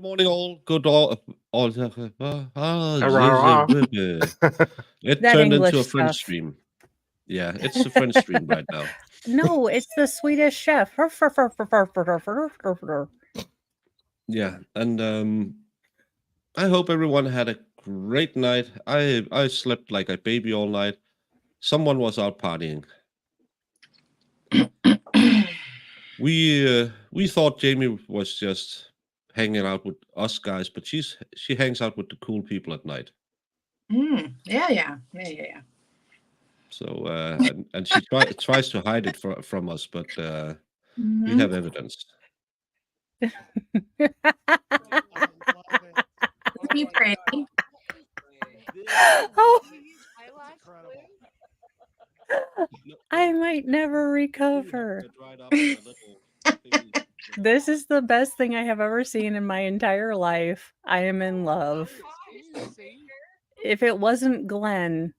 morning, all. Good all. Rah-rah-rah. It That turned English into a French stuff. stream. Yeah, it's a French stream right now. No, it's the Swedish chef. Yeah, and I hope everyone had a great night. I slept like a baby all night. Someone was out partying. We thought Jamie was just hanging out with us guys, but she hangs out with the cool people at night. Yeah. So and she tries to hide it from us, but we have evidence. Be pretty. Oh, I might never recover. This is the best thing I have ever seen in my entire life. I am in love. If it wasn't Glenn,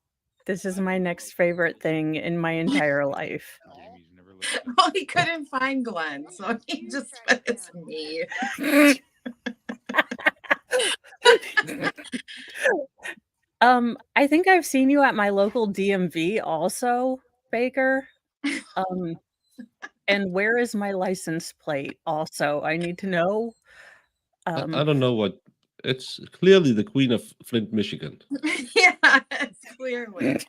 this is my next favorite thing in my entire life. Well, he couldn't find Glenn, so he just put it's me. I think I've seen you at my local DMV also, Baker. And where is my license plate also? I need to know. I don't know what. It's clearly the Queen of Flint, Michigan. Yeah, it's clearly.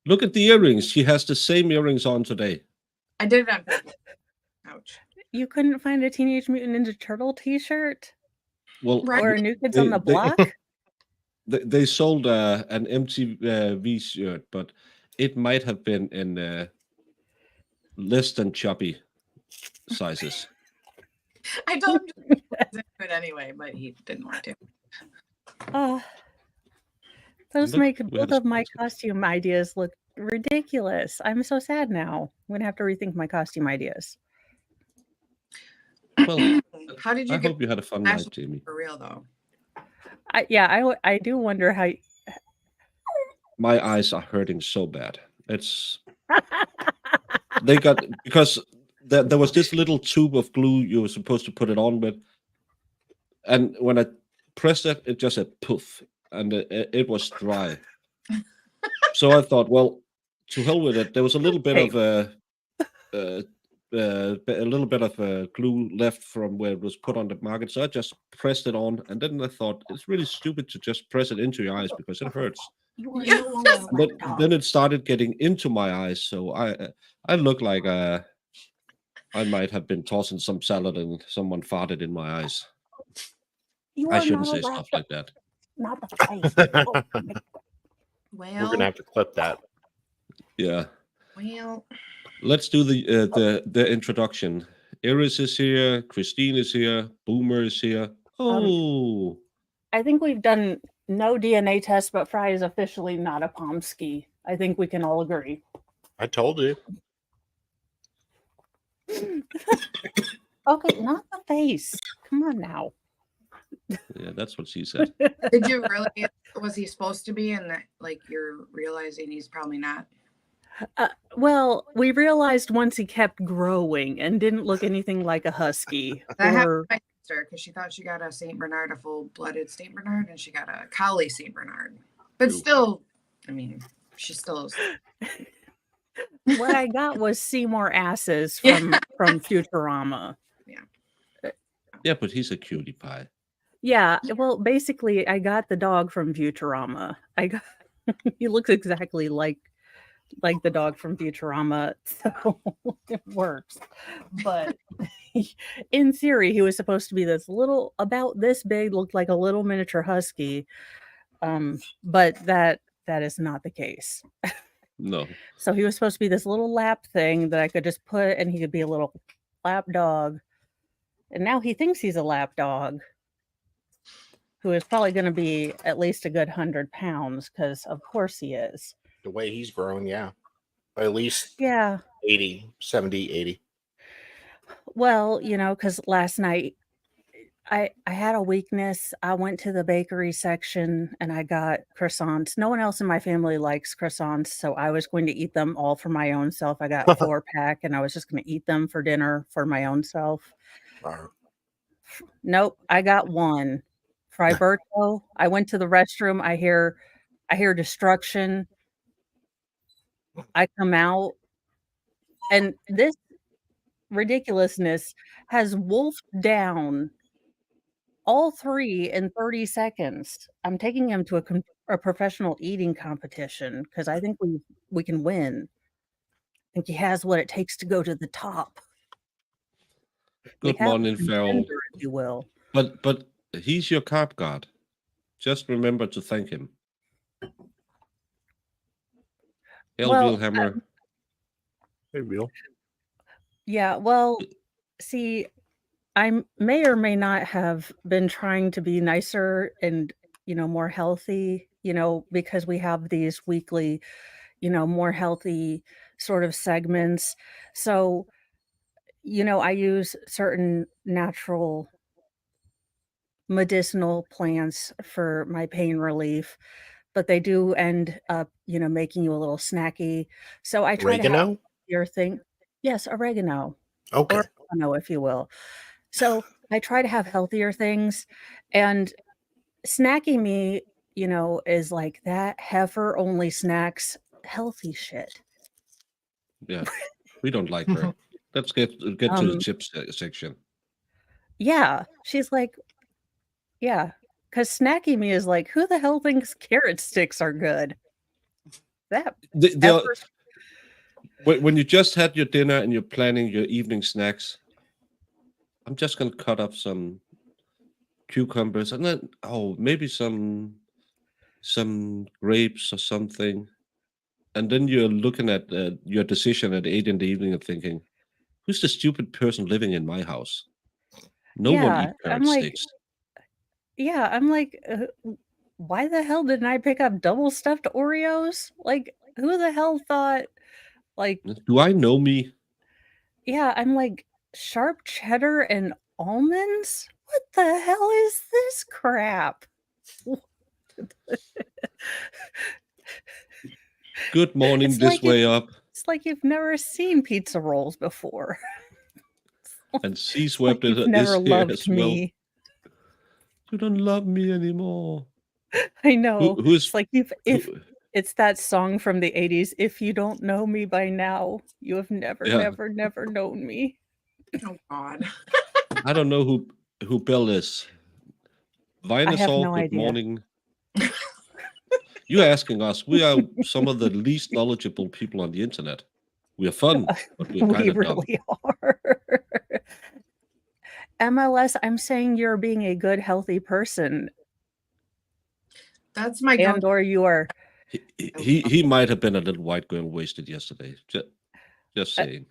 Look at the earrings. She has the same earrings on today. I did it on purpose. Ouch. You couldn't find a Teenage Mutant Ninja Turtle t-shirt? Well, or a New Kids on the Block? They sold an MTV shirt, but it might have been in less than chubby sizes. I told him to do it anyway, but he didn't want to. Those make both of my costume ideas look ridiculous. I'm so sad now. I'm gonna have to rethink my costume ideas. Well, how did you? I hope you had a fun night, Jamie. For real though. I do wonder how. My eyes are hurting so bad. It's they got because there was this little tube of glue you were supposed to put it on with, and when I pressed it, it just said poof, and it was dry. So I thought, well, to hell with it. There was a little bit of glue left from where it was put on the market, so I just pressed it on, and then I thought it's really stupid to just press it into your eyes because it hurts. Then it started getting into my eyes, so I look like I might have been tossing some salad and someone farted in my eyes. I shouldn't say stuff like that. Not the face. Well, we're gonna have to clip that. Yeah. Well, let's do the introduction. Iris is here. Christine is here. Boomer is here. Oh. I think we've done no DNA test, but Fry is officially not a Pomsky. I think we can all agree. I told you. Okay, not the face. Come on now. Yeah, that's what she said. Did you really? Was he supposed to be? And that, like, you're realizing he's probably not. Well, we realized once he kept growing and didn't look anything like a husky. That happened to my sister because she thought she got a Saint Bernard, a full-blooded Saint Bernard, and she got a collie Saint Bernard. But still, I mean, she still is. What I got was Seymour Asses from Futurama. Yeah, but he's a cutie pie. Yeah, well, basically, I got the dog from Futurama. He looks exactly like the dog from Futurama, so it works. But in theory, he was supposed to be this little, about this big, looked like a little miniature husky. But that is not the case. No. So he was supposed to be this little lap thing that I could just put, and he could be a little lap dog. And now he thinks he's a lap dog, who is probably going to be at least a good 100 pounds, because of course he is. The way he's growing, yeah. At least 80, 70, 80. Well, because last night I had a weakness. I went to the bakery section and I got croissants. No one else in my family likes croissants, so I was going to eat them all for my own self. I got 4-pack and I was just going to eat them for dinner for my own self. Wow. Nope, I got one. Friberto, I went to the restroom, I hear destruction. I come out, and this ridiculousness has wolfed down all 3 in 30 seconds. I'm taking him to a professional eating competition because I think we can win. I think he has what it takes to go to the top. We Good have a morning, Farrell. contender, if you will. But he's your carb guard. Just remember to thank him. Well, Hammer. Hey, Bill. Yeah, well, see, I may or may not have been trying to be nicer and, more healthy, because we have these weekly, more healthy sort of segments. So, I use certain natural medicinal plants for my pain relief, but they do end up, making you a little snacky. So I try to have Oregano? your thing. Yes, oregano. Okay. Or oregano, if you will. So I try to have healthier things, and snacking me, is like that heifer only snacks healthy shit. Yeah, we don't like her. Let's get to the chips section. Yeah, she's like, yeah, because snacking me is like, who the hell thinks carrot sticks are good? That when you just had your dinner and you're planning your evening snacks, I'm just gonna cut up some cucumbers and then maybe some grapes or something, and then you're looking at your decision at 8 in the evening and thinking, who's the stupid person living in my house? No one eats carrot sticks. Yeah, I'm like, why the hell didn't I pick up double stuffed Oreos? Like, who the hell thought, like, do I know me? Yeah, I'm like, sharp cheddar and almonds? What the hell is this crap? Good morning, way up. It's like you've never seen pizza rolls before. And C-Swept is never here loved as well. me. You don't love me anymore. I know. Who's it's like if it's that song from the 80s, if you don't know me by now, you have never known me. Oh God. I don't know who Bill is. Vinosol, good idea. morning. You're asking us. We are some of the least knowledgeable people on the internet. We are fun, but we're kind of dumb. We are. MLS, I'm saying you're being a good, healthy person. That's my and or you are. He might have been a little white girl wasted yesterday. Just saying.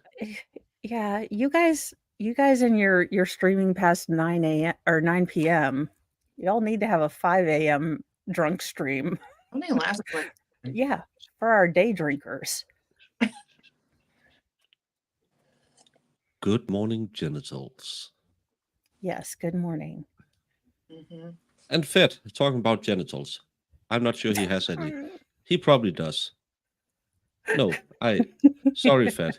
Yeah, you guys in your streaming past 9 a.m. or 9 p.m. Y'all need to have a 5 a.m. drunk stream. Only last like yeah, for our day drinkers. Good morning, genitals. Yes, good morning. Mm-hmm. And Fed, talking about genitals. I'm not sure he has any. He probably does. No, sorry, Fed.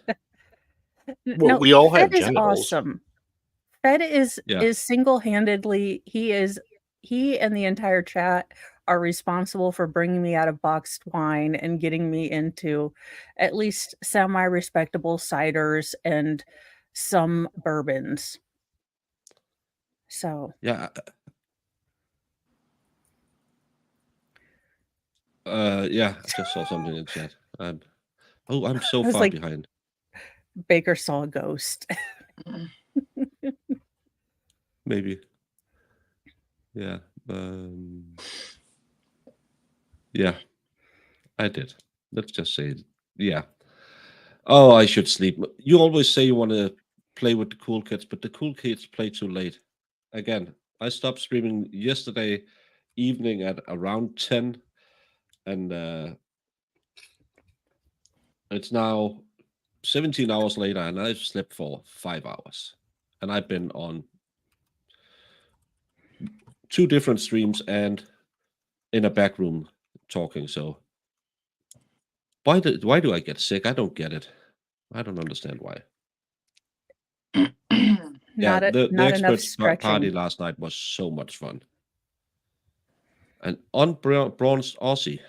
Well, we all have Fed is genitals. awesome. Fed is single-handedly, he and the entire chat are responsible for bringing me out of boxed wine and getting me into at least semi-respectable ciders and some bourbons. So yeah. I just saw something in chat. I'm so far behind. Baker saw a ghost. Maybe. Yeah. Yeah, I did. Let's just say, yeah. Oh, I should sleep. You always say you want to play with the cool kids, but the cool kids play too late. Again, I stopped streaming yesterday evening at around 10, and it's now 17 hours later, and I've slept for 5 hours. And I've been on 2 different streams and in a back room talking. So why do I get sick? I don't get it. I don't understand why. Not the enough experts party stretching. last night was so much fun. And unbronzed Aussie.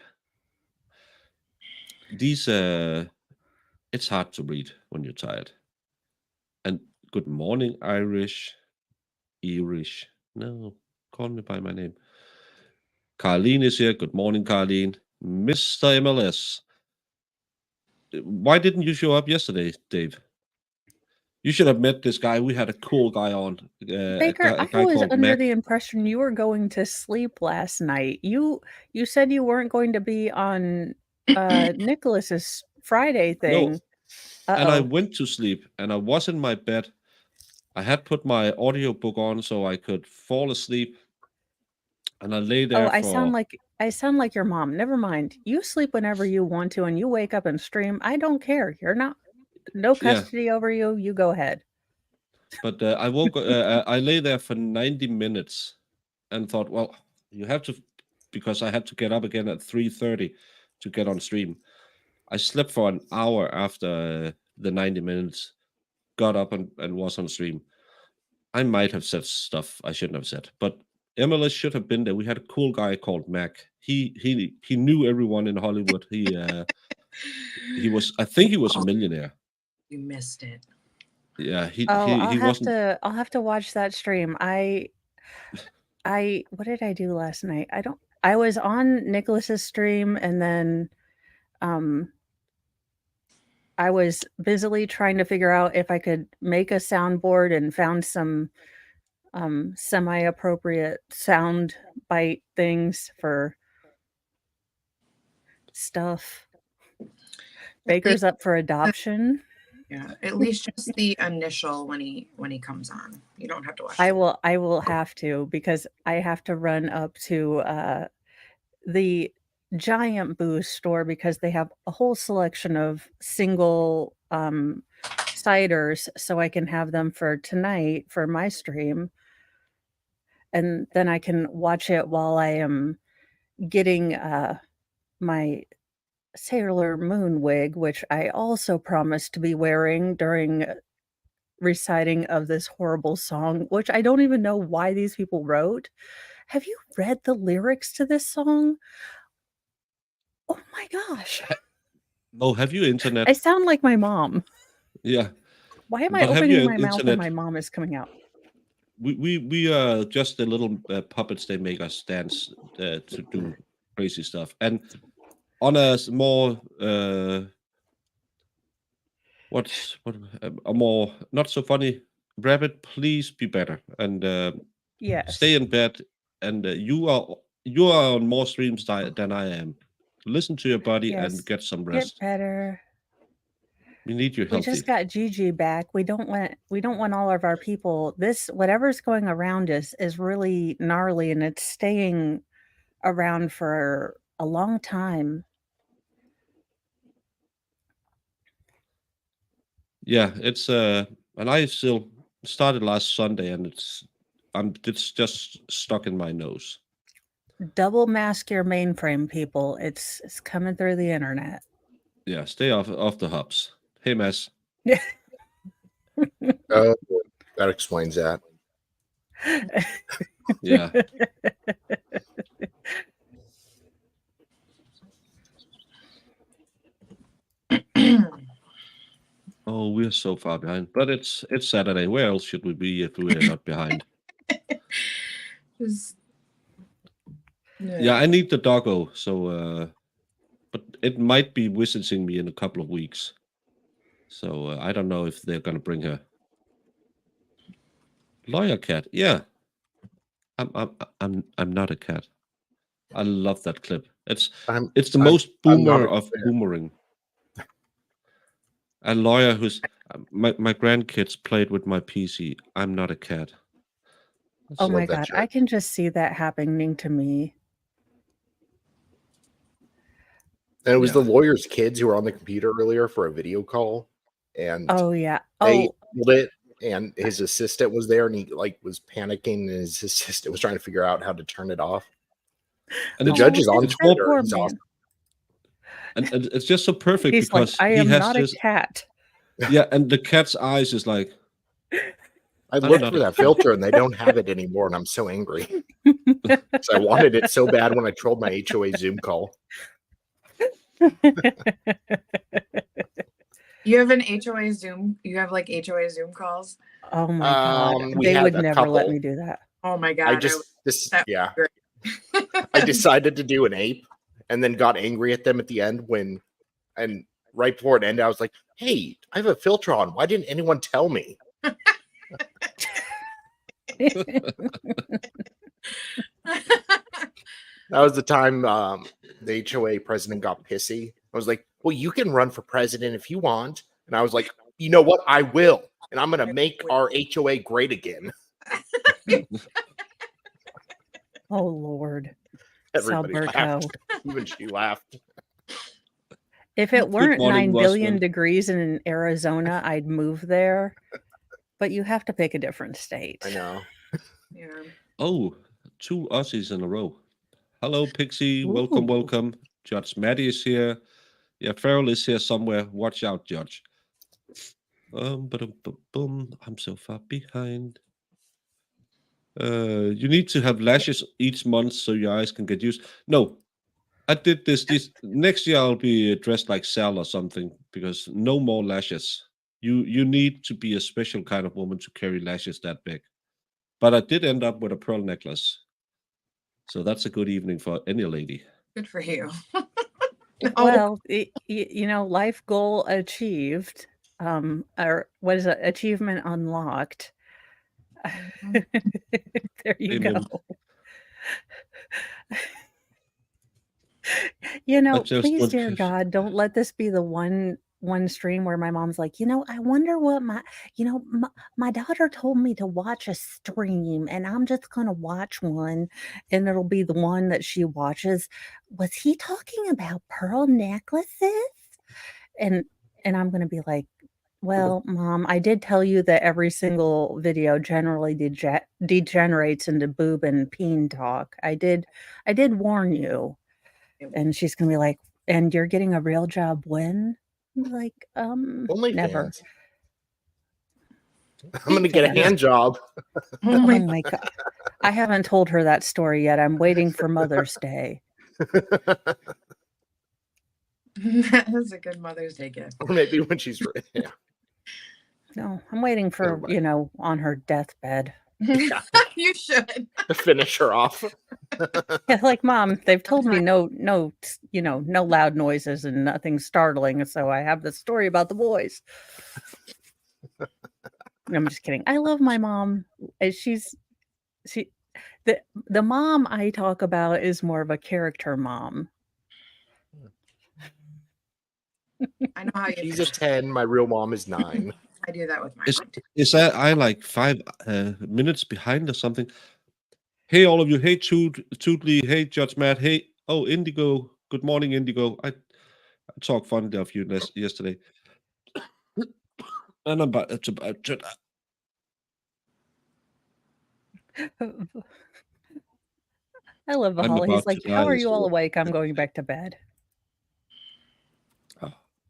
These it's hard to read when you're tired. And good morning, Irish. No, call me by my name. Carlene is here. Good morning, Carlene. Mr. MLS. Why didn't you show up yesterday, Dave? You should have met this guy. We had a cool guy on. Baker, a I guy was called under Mac. the impression you were going to sleep last night. You said you weren't going to be on Nicholas's Friday thing. No. And I went to sleep, and I was in my bed. I had put my audiobook on so I could fall asleep. And I lay there I sound like your mom. Never mind. You sleep whenever you want to, and you wake up and stream. I don't care. You're not no custody over you. You go ahead. But I woke. I lay there for 90 minutes, and thought, well, you have to, because I had to get up again at 3:30 to get on stream. I slept for an hour after the 90 minutes, got up and was on stream. I might have said stuff I shouldn't have said, but MLS should have been there. We had a cool guy called Mac. He knew everyone in Hollywood. He was, I think he was a millionaire. You missed it. Yeah, he I'll wasn't. I'll have to watch that stream. I what did I do last night? I was on Nicholas's stream, and then I was busily trying to figure out if I could make a soundboard, and found some semi-appropriate sound bite things for stuff. Baker's up for adoption. Yeah, at least just the initial when he comes on. You don't have to watch. I will have to, because I have to run up to the Giant Boost store, because they have a whole selection of single ciders, so I can have them for tonight for my stream, and then I can watch it while I am getting my Sailor Moon wig, which I also promised to be wearing during reciting of this horrible song, which I don't even know why these people wrote. Have you read the lyrics to this song? Oh my gosh. Oh, have you internet? I sound like my mom. Yeah. Why am I opening my mouth when my mom is coming out? We are just the little puppets they make us dance to do crazy stuff. And on a more a more not so funny, Rabbit, please be better, and yes, stay in bed. And you are on more streams than I am. Listen to your body and get some rest. Get better. We need you healthy. We just got Gigi back. We don't want all of our people. This, whatever's going around is really gnarly, and it's staying around for a long time. Yeah, it's and I still started last Sunday, and it's just stuck in my nose. Double mask your mainframe, people. It's coming through the internet. Yeah, stay off the hubs. Hey, Mess. Oh, that explains that. Yeah. Oh, we're so far behind. But it's Saturday. Where else should we be if we're not behind? Yeah, I need the doggo. So, but it might be visiting me in a couple of weeks. So I don't know if they're gonna bring her. Lawyer cat, yeah. I'm not a cat. I love that clip. It's the most boomer of boomering. A lawyer who's my grandkids played with my PC. I'm not a cat. Oh my God, I can just see that happening to me. And it was the lawyer's kids who were on the computer earlier for a video call, and they pulled it, and his assistant was there, and he was panicking, and his assistant was trying to figure out how to turn it off. And the judge is on Twitter. He's awesome. And it's just so perfect. He's because like, I am not a cat. Yeah, and the cat's eyes is like, I looked for that filter and they don't have it anymore, and I'm so angry. So I wanted it so bad when I trolled my HOA Zoom call. You have an HOA Zoom? You have like HOA Zoom calls? Oh my God. We They had would a never let couple. me do that. Oh my God. I decided to do an ape and then got angry at them at the end and right before it ended, I was like, hey, I have a filter on. Why didn't anyone tell me? That was the time the HOA president got pissy. I was like, well, you can run for president if you want. And I was like, you know what? I will. And I'm going to make our HOA great again. Oh, Lord. Everybody Salberto. laughed. Even she laughed. If it weren't morning, 9 billion Russell. degrees in Arizona, I'd move there. But you have to pick a different state. I know. Yeah. Oh, 2 Aussies in a row. Hello, Pixie. Ooh. Welcome, welcome. Judge Maddie is here. Yeah, Farrell is here somewhere. Watch out, Judge. I'm so far behind. You need to have lashes each month so your eyes can get used. No, I did this next year. I'll be dressed like Sal or something because no more lashes. You need to be a special kind of woman to carry lashes that big. But I did end up with a pearl necklace, so that's a good evening for any lady. Good for you. Well, life goal achieved. Or what is it? Achievement unlocked. There you Amen. go. Please, dear God, don't let this be the one stream where my mom's like, I wonder what my daughter told me to watch a stream, and I'm just gonna watch one, and it'll be the one that she watches. Was he talking about pearl necklaces? And I'm gonna be like, well, Mom, I did tell you that every single video generally degenerates into boob and peen talk. I did warn you. And she's gonna be like, and you're getting a real job when? I'm like, Only never. fans. I'm gonna get a hand job. Oh my God. I haven't told her that story yet. I'm waiting for Mother's Day. That's a good Mother's Day gift. Or maybe when she's ready. Yeah. No, I'm waiting for, on her deathbed. Yeah. You should finish her off. Yeah, like, Mom, they've told me no loud noises and nothing startling, so I have this story about the boys. I'm just kidding. I love my mom. The mom I talk about is more of a character mom. I know how you. She's a 10. My real mom is 9. I do that with my mom. Is that I like 5 minutes behind or something? Hey, all of you. Hey, Tootly. Hey, Judge Matt. Hey, Indigo. Good morning, Indigo. I talked fondly of you yesterday. And I'm about to I love the Holly. He's like, how are you all awake? I'm going back to bed.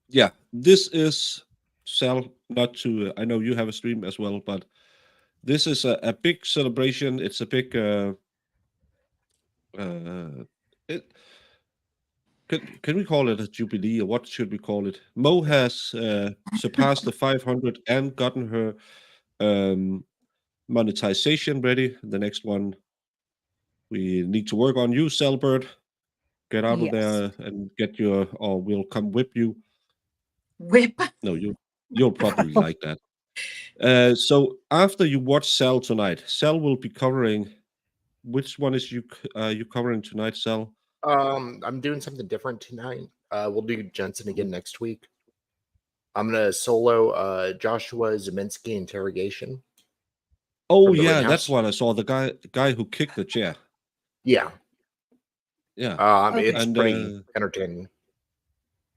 Yeah, this is Sal. Not to. I know you have a stream as well, but this is a big celebration. It's a big. Can we call it a jubilee, or what should we call it? Mo has surpassed the 500 and gotten her monetization ready. The next one we need to work on. You, Selbert, get out of there and get your, or we'll come whip you. Whip? No, you'll probably like that. So after you watch Sal tonight, Sal will be covering. Which one is you covering tonight, Sal? I'm doing something different tonight. We'll do Jensen again next week. I'm gonna solo Joshua Zeminski interrogation. Oh yeah, that's what I saw. The guy who kicked the chair. Yeah. It's pretty entertaining.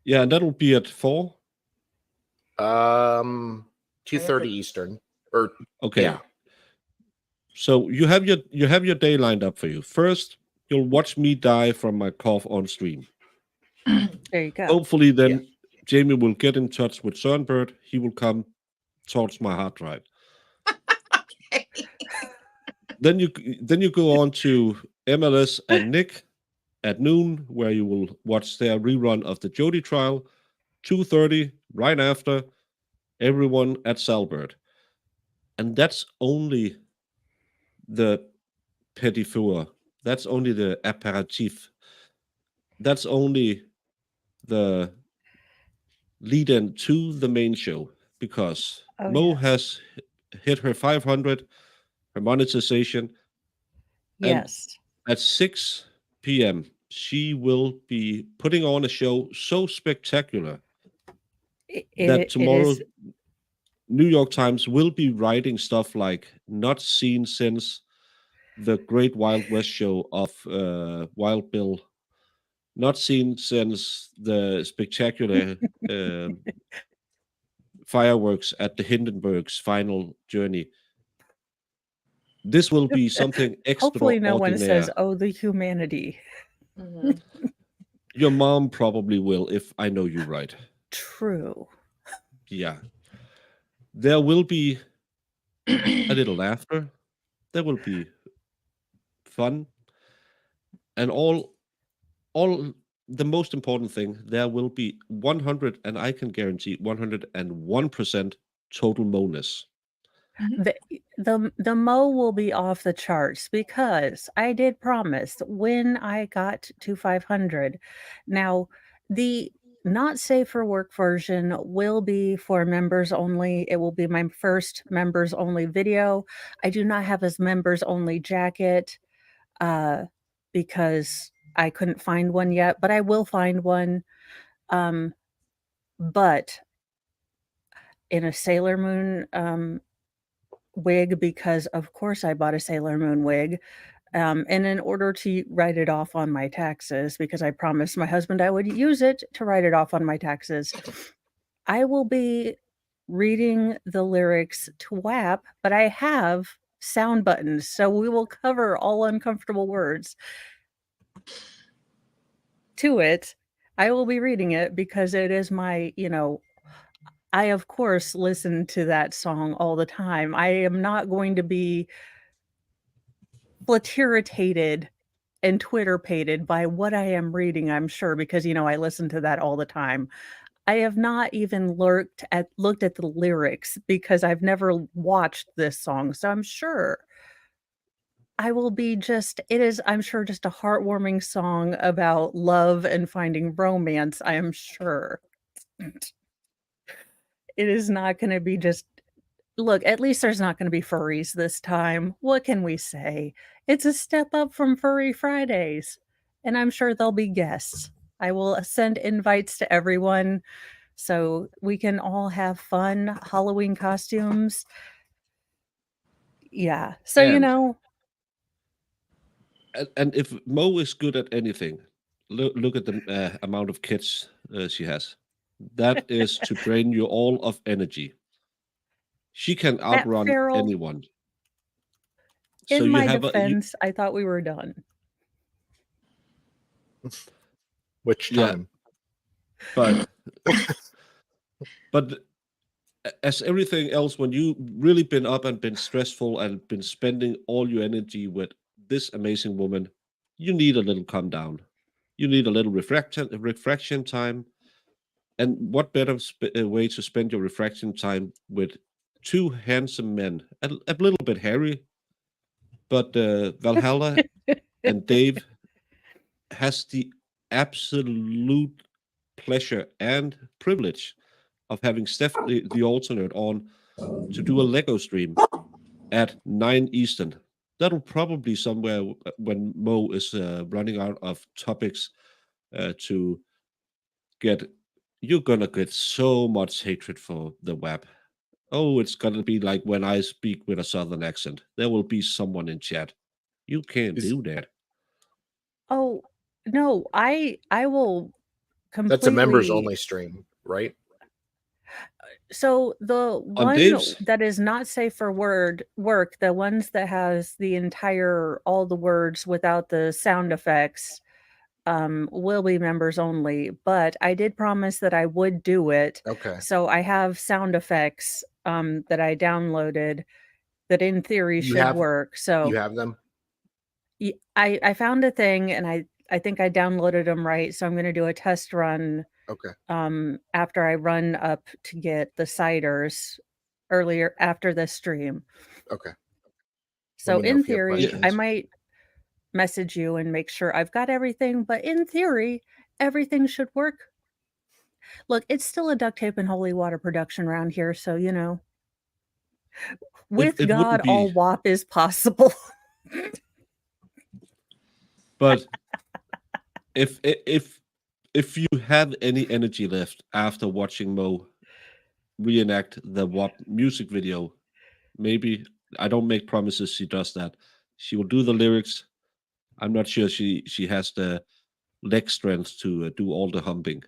Yeah, and that'll be at 4. 2:30 Eastern. Or okay. Yeah. So you have your day lined up for you. First, you'll watch me die from my cough on stream. There you go. Hopefully, then Jamie will get in touch with Cernbird. He will come towards my hard drive. Then you go on to MLS and Nick at noon, where you will watch their rerun of the Jody trial. 2:30, right after, everyone at Salbert. And that's only the petit four. That's only the aperitif. That's only the lead-in to the main show, because Mo has hit her 500, her monetization. Yes. And at 6 p.m., she will be putting on a show so spectacular that tomorrow New York Times will be writing stuff like "not seen since the Great Wild West show of Wild Bill, not seen since the spectacular fireworks at the Hindenburg's final journey." This will be something extraordinary. Hopefully no one says, "Oh, the humanity." Your mom probably will, if I know you right. True. Yeah. There will be a little laughter. There will be fun. And all the most important thing, there will be 100, and I can guarantee 101% total Mo-ness. The Mo will be off the charts, because I did promise when I got to 500. Now, the not safe for work version will be for members only. It will be my first members only video. I do not have a members only jacket because I couldn't find one yet, but I will find one. But in a Sailor Moon wig, because of course I bought a Sailor Moon wig. And in order to write it off on my taxes, because I promised my husband I would use it to write it off on my taxes, I will be reading the lyrics to WAP, but I have sound buttons, so we will cover all uncomfortable words to it. I will be reading it because it is my, I of course listen to that song all the time. I am not going to be flatirritated and Twitter-pated by what I am reading, I'm sure, because, I listen to that all the time. I have not even looked at the lyrics because I've never watched this song, so I'm sure I will be I'm sure, just a heartwarming song about love and finding romance, I am sure. It is not gonna be just look, at least there's not gonna be furries this time. What can we say? It's a step up from Furry Fridays, and I'm sure there'll be guests. I will send invites to everyone so we can all have fun Halloween costumes. Yeah. So, And if Mo is good at anything, look at the amount of kids she has. That is to drain you all of energy. She can outrun anyone. In so my defense, I thought we were done. Which time? Yeah. But as everything else, when you really been up and been stressful and been spending all your energy with this amazing woman, you need a little calm down. You need a little reflection time. And what better way to spend your reflection time with two handsome men, a little bit hairy, but Valhalla and Dave has the absolute pleasure and privilege of having Steph, the alternate, on to do a Lego stream at 9 Eastern. That'll probably somewhere when Mo is running out of topics to get. You're gonna get so much hatred for the web. Oh, it's gonna be like when I speak with a southern accent. There will be someone in chat. You can't do that. Oh no, I will completely. That's a members only stream, right? So the one that is not safe for work, the ones that has all the words without the sound effects, will be members only. But I did promise that I would do it. Okay. So I have sound effects that I downloaded, that in theory should work. So you have them? I found a thing, and I think I downloaded them right. So I'm going to do a test run. Okay. After I run up to get the ciders earlier after the stream. Okay. So in theory, I might message you and make sure I've got everything, but in theory, everything should work. Look, it's still a duct tape and holy water production around here, so you know. With God, all WAP is possible. But if you have any energy left after watching Mo reenact the WAP music video, maybe, I don't make promises she does that. She will do the lyrics. I'm not sure she has the leg strength to do all the humping.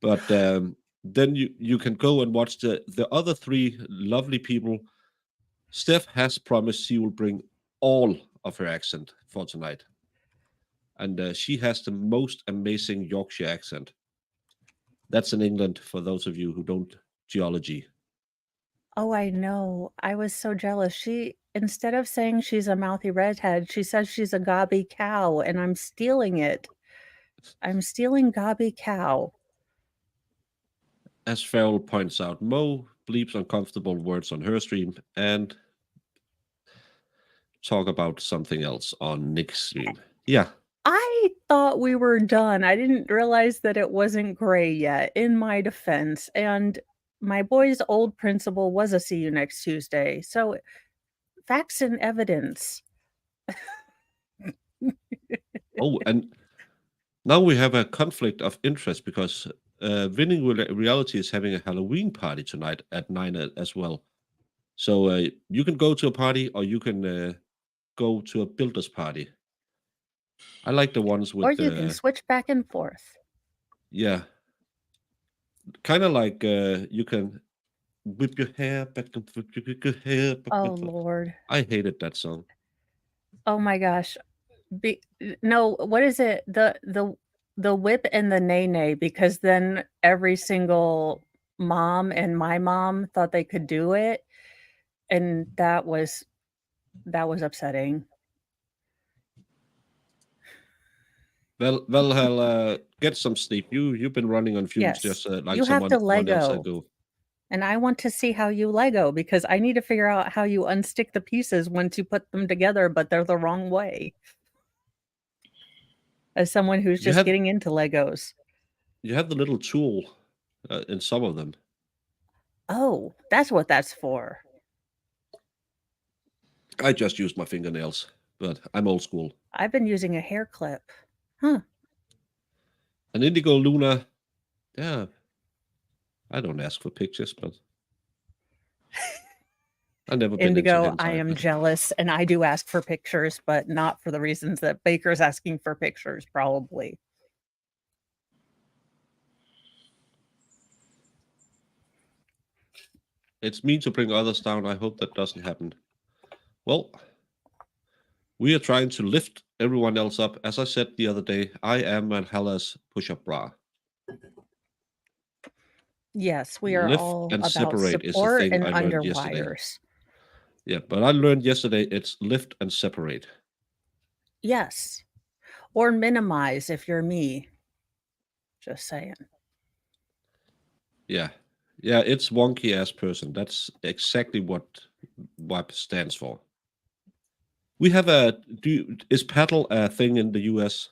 But then you can go and watch the other 3 lovely people. Steph has promised she will bring all of her accent for tonight. And she has the most amazing Yorkshire accent. That's in England, for those of you who don't geology. Oh, I know. I was so jealous. She, instead of saying she's a mouthy redhead, she says she's a gobby cow, and I'm stealing it. I'm stealing gobby cow. As Farrell points out, Mo bleeps uncomfortable words on her stream and talk about something else on Nick's stream. Yeah. I thought we were done. I didn't realize that it wasn't gray yet, in my defense. And my boy's old principal was a see you next Tuesday. So facts and evidence. Oh, and now we have a conflict of interest because Winning Reality is having a Halloween party tonight at 9 as well. So you can go to a party, or you can go to a builder's party. I like the ones with... Or you can switch back and forth. Yeah. Kind of like you can whip your hair back and forth, whip your hair back and forth. Lord. I hated that song. Oh my gosh. No, what is it? The whip and the nay-nay, because then every single mom and my mom thought they could do it. And that was upsetting. Well, I'll get some sleep. You've been running on fumes, just like you have to someone else I Lego. do. And I want to see how you Lego, because I need to figure out how you unstick the pieces once you put them together, but they're the wrong way. As someone who's just getting into Legos. You have the little tool in some of them. Oh, that's what that's for. I just use my fingernails, but I'm old school. I've been using a hair clip. Huh. And Indigo Luna, yeah. I don't ask for pictures, but I've never been Indigo, into hentai, I am jealous, and I do ask for pictures, but not for the reasons that Baker's asking for pictures, probably. It's mean to bring others down. I hope that doesn't happen. Well, we are trying to lift everyone else up. As I said the other day, I am Valhalla's push-up bra. Yes, we are Lift all and about separate is the support thing and I learned yesterday. underwires. Yeah, but I learned yesterday it's lift and separate. Yes. Or minimize if you're me. Just saying. Yeah. Yeah, it's wonky ass person. That's exactly what WAP stands for. We have is paddle a thing in the US?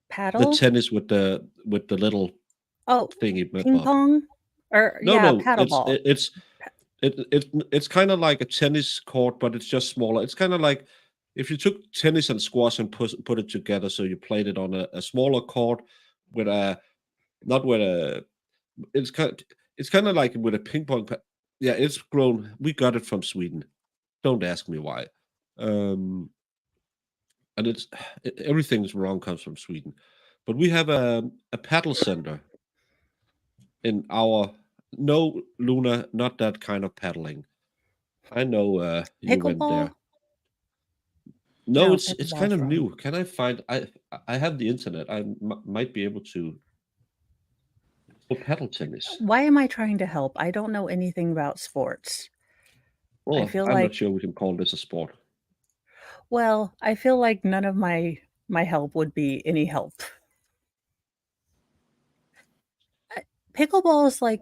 Paddle? The tennis with the little thingy. Ping pong? Or no, paddleball. It's kind of like a tennis court, but it's just smaller. It's kind of like if you took tennis and squash and put it together, so you played it on a smaller court with it's kind of like with a ping pong. Yeah, it's grown. We got it from Sweden. Don't ask me why. And everything's wrong comes from Sweden. But we have a paddle center in our... No, Luna, not that kind of paddling. I know you went there. No, it's kind of new. Can I find... I have the internet. I might be able to... paddle tennis. Why am I trying to help? I don't know anything about sports. Well, I feel I'm like not sure we can call this a sport. well, I feel like none of my help would be any help. Pickleball is like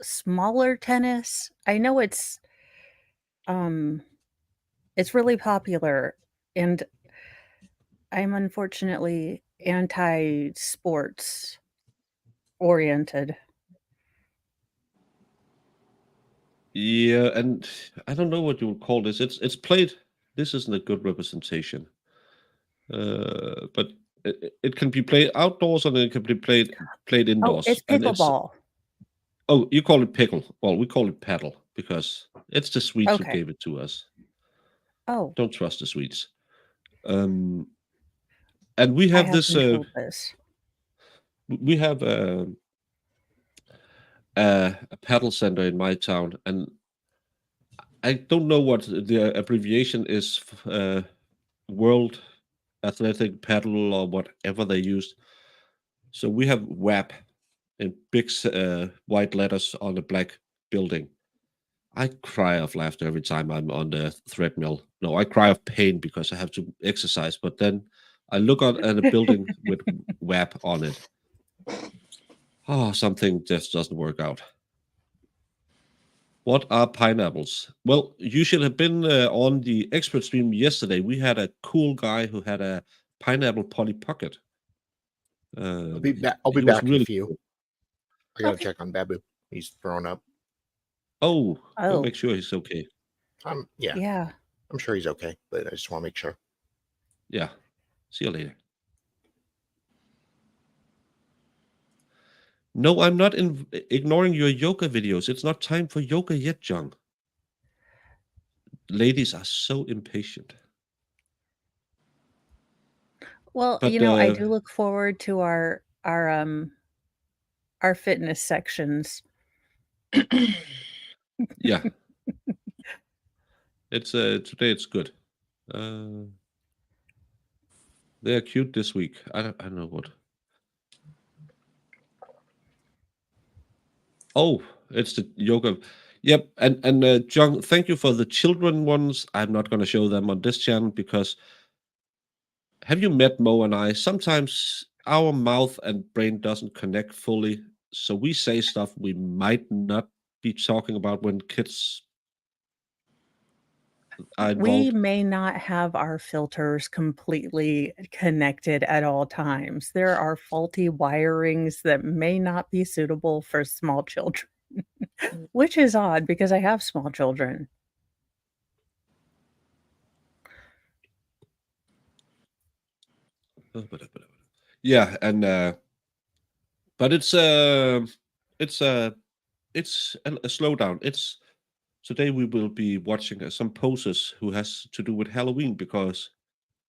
smaller tennis. I know it's really popular, and I'm unfortunately anti-sports oriented. Yeah, and I don't know what you would call this. It's played. This isn't a good representation. But it can be played outdoors and it can be played Oh, indoors. it's And it's pickleball. you call it pickle. Well, we call it paddle because it's the Swedes who Okay. gave it to us. Oh, Don't trust the Swedes. And we I have have this. been told this. We have a paddle center in my town, and I don't know what the abbreviation is. World Athletic Paddle or whatever they used. So we have WAP in big white letters on a black building. I cry of laughter every time I'm on the treadmill. No, I cry of pain because I have to exercise. But then I look at a building with WAP on it. Oh, something just doesn't work out. What are pineapples? Well, you should have been on the expert stream yesterday. We had a cool guy who had a pineapple Polly Pocket. I'll be back in a few. Cool. I gotta check on Babu. He's thrown up. Oh, go make sure he's okay. Yeah. I'm sure he's okay, but I just want to make sure. Yeah. See you later. No, I'm not ignoring your yoga videos. It's not time for yoga yet, John. Ladies are so impatient. Well, But, I do look forward to our fitness sections. Yeah. It's today it's good. They are cute this week. I don't know what. Oh, it's the yoga. Yep. And John, thank you for the children ones. I'm not going to show them on this channel because have you met Mo and I? Sometimes our mouth and brain doesn't connect fully. So we say stuff we might not be talking about when kids are involved. We may not have our filters completely connected at all times. There are faulty wirings that may not be suitable for small children, which is odd because I have small children. Yeah, and but it's a slowdown. It's today we will be watching some poses who has to do with Halloween because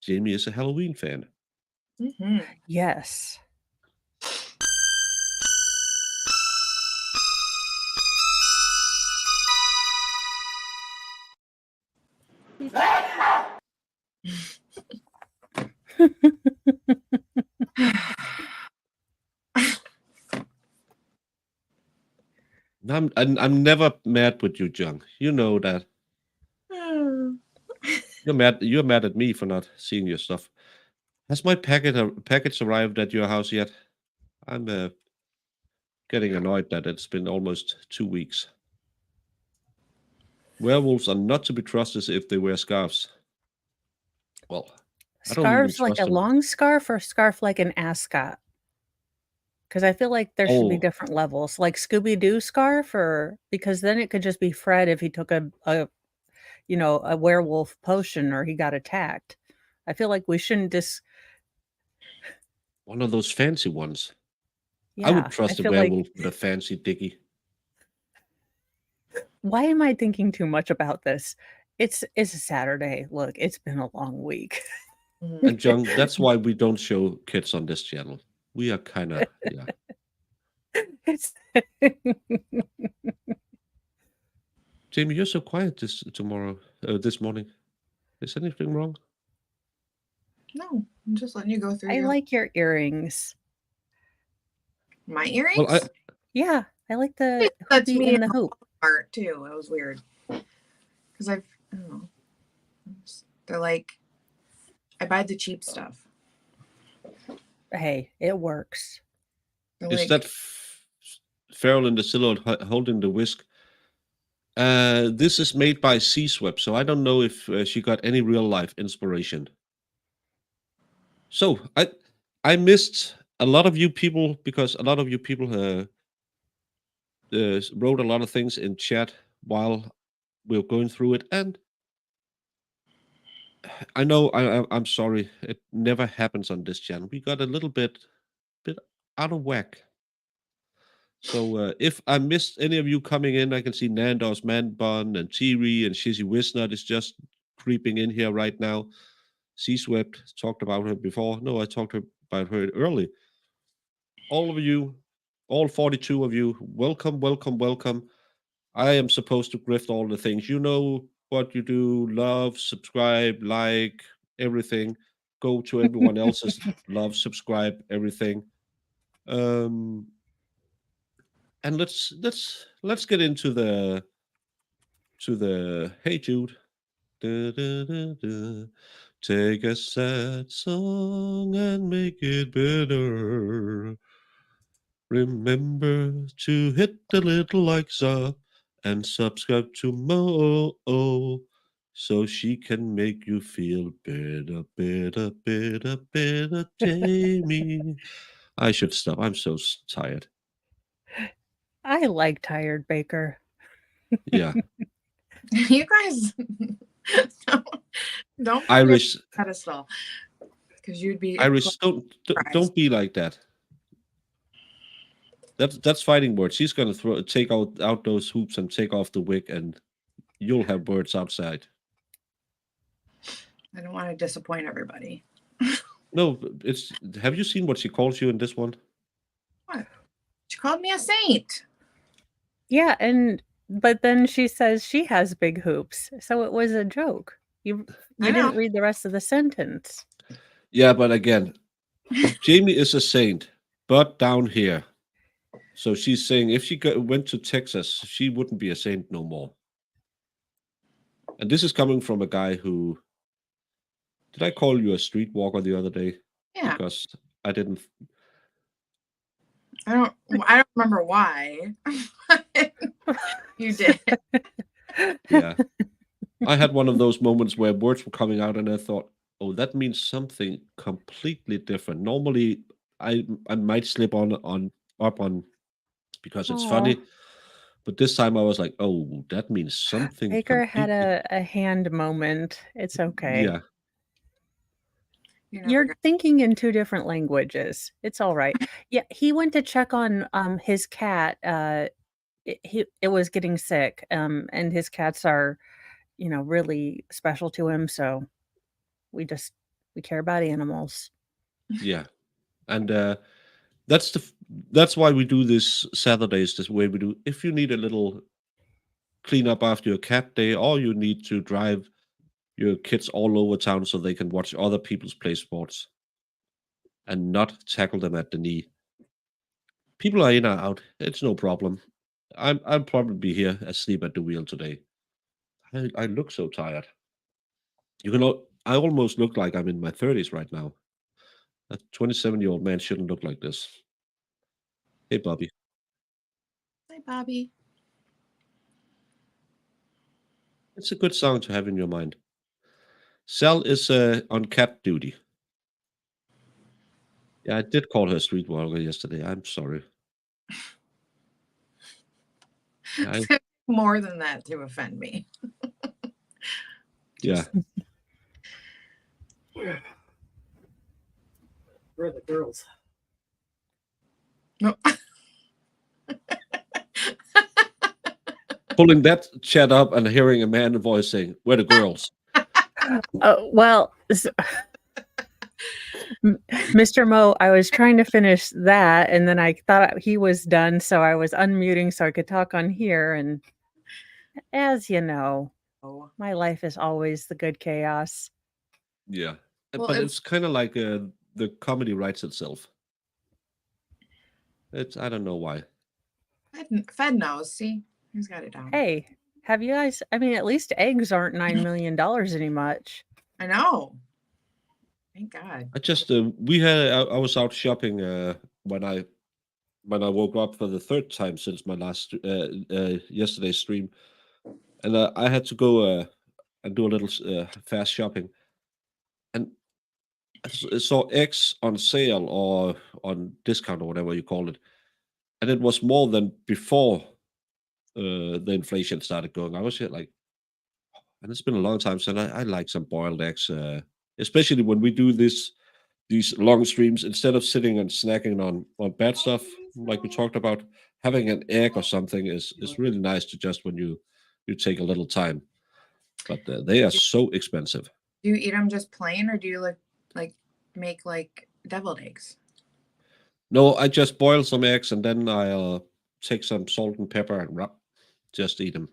Jamie is a Halloween fan. Mm-hmm. Yes. I'm never mad with you, John. You know that. You're mad at me for not seeing your stuff. Has my package arrived at your house yet? I'm getting annoyed that it's been almost 2 weeks. Werewolves are not to be trusted if they wear scarves. Well, I don't even Scarves like trust a them. long scarf or scarf like an ascot? Because I feel like there should be different levels, like Scooby-Doo scarf, or because then it could just be Fred if he took a werewolf potion or he got attacked. I feel like we shouldn't just one of those fancy ones. Yeah, I would trust a feel werewolf with a fancy dicky. Why am I thinking too much about this? It's a Saturday. Look, it's been a long week. And John, that's why we don't show kids on this channel. We are kind of It's Jamie, you're so quiet this morning. Is anything wrong? No, I'm just letting you go through. I like your earrings. My earrings? Well, yeah, I like the hoopy and the hoop part too. It was weird. because I don't know. They're like, I buy the cheap stuff. Hey, it works. Is that Farrell in the silhouette holding the whisk? This is made by C-Swept, so I don't know if she got any real life inspiration. So I missed a lot of you people because a lot of you people wrote a lot of things in chat while we were going through it, and I know I'm sorry. It never happens on this channel. We got a little bit out of whack. So if I missed any of you coming in, I can see Nandos, Manbun, and Tiri, and Shizzy Wisnut is just creeping in here right now. C-Swept, talked about her before. No, I talked about her early. All of you, all 42 of you, welcome, welcome, welcome. I am supposed to grift all the things. You know what you do. Love, subscribe, like, everything. Go to everyone else's love, subscribe, everything. And let's get into the Hey Jude. Da, da, da, da. Take a sad song and make it better. Remember to hit the little likes up and subscribe to Mo so she can make you feel better, better, better, better, Jamie. I should stop. I'm so tired. I like Tired Baker. Yeah. You guys don't Irish pedestal because you'd be Irish. Don't be like that. That's fighting words. She's gonna take out those hoops and take off the wig, and you'll have words outside. I don't want to disappoint everybody. No, it's. Have you seen what she calls you in this one? What? She called me a saint. Yeah, but then she says she has big hoops, so it was a joke. You didn't read the rest of the sentence. Yeah, but again, Jamie is a saint, but down here. So she's saying if she went to Texas, she wouldn't be a saint no more. And this is coming from a guy who. Did I call you a streetwalker the other day? Yeah. Because I didn't. I don't remember why. You did. Yeah. I had one of those moments where words were coming out and I thought, oh, that means something completely different. Normally I might slip up on because it's funny. But this time I was like, oh, that means something. Baker had a hand moment. It's okay. Yeah. You're thinking in two different languages. It's all right. Yeah, he went to check on his cat. It was getting sick. And his cats are, really special to him. So we care about animals. Yeah. And that's why we do this Saturdays this way we do. If you need a little clean up after your cat day, or you need to drive your kids all over town so they can watch other people's play sports and not tackle them at the knee. People are in or out. It's no problem. I'll probably be here asleep at the wheel today. I look so tired. I almost look like I'm in my 30s right now. A 27-year-old man shouldn't look like this. Hey, Bobby. Hi, Bobby. It's a good song to have in your mind. Sal is on cat duty. Yeah, I did call her streetwalker yesterday. I'm sorry. More than that to offend me. Yeah. Where are the girls? No. Pulling that chat up and hearing a man voice saying, "Where the girls?" Well, Mr. Mo, I was trying to finish that, and then I thought he was done, so I was unmuting so I could talk on here. And as you know, my life is always the good chaos. Yeah, well, but it's kind of like the comedy writes itself. I don't know why. Fed knows. See, he's got it down. Hey, Have you guys? I mean, at least eggs aren't $9 million any much. I know. Thank God. I was out shopping when I woke up for the third time since my last yesterday's stream, and I had to go and do a little fast shopping, and I saw eggs on sale or on discount or whatever you call it, and it was more than before the inflation started going. I was here like, and it's been a long time since I like some boiled eggs, especially when we do these long streams. Instead of sitting and snacking on bad stuff like we talked about, having an egg or something is really nice to just when you take a little time. But they are so expensive. Do you eat them just plain, or do you like make like deviled eggs? No, I just boil some eggs and then I'll take some salt and pepper and just eat them.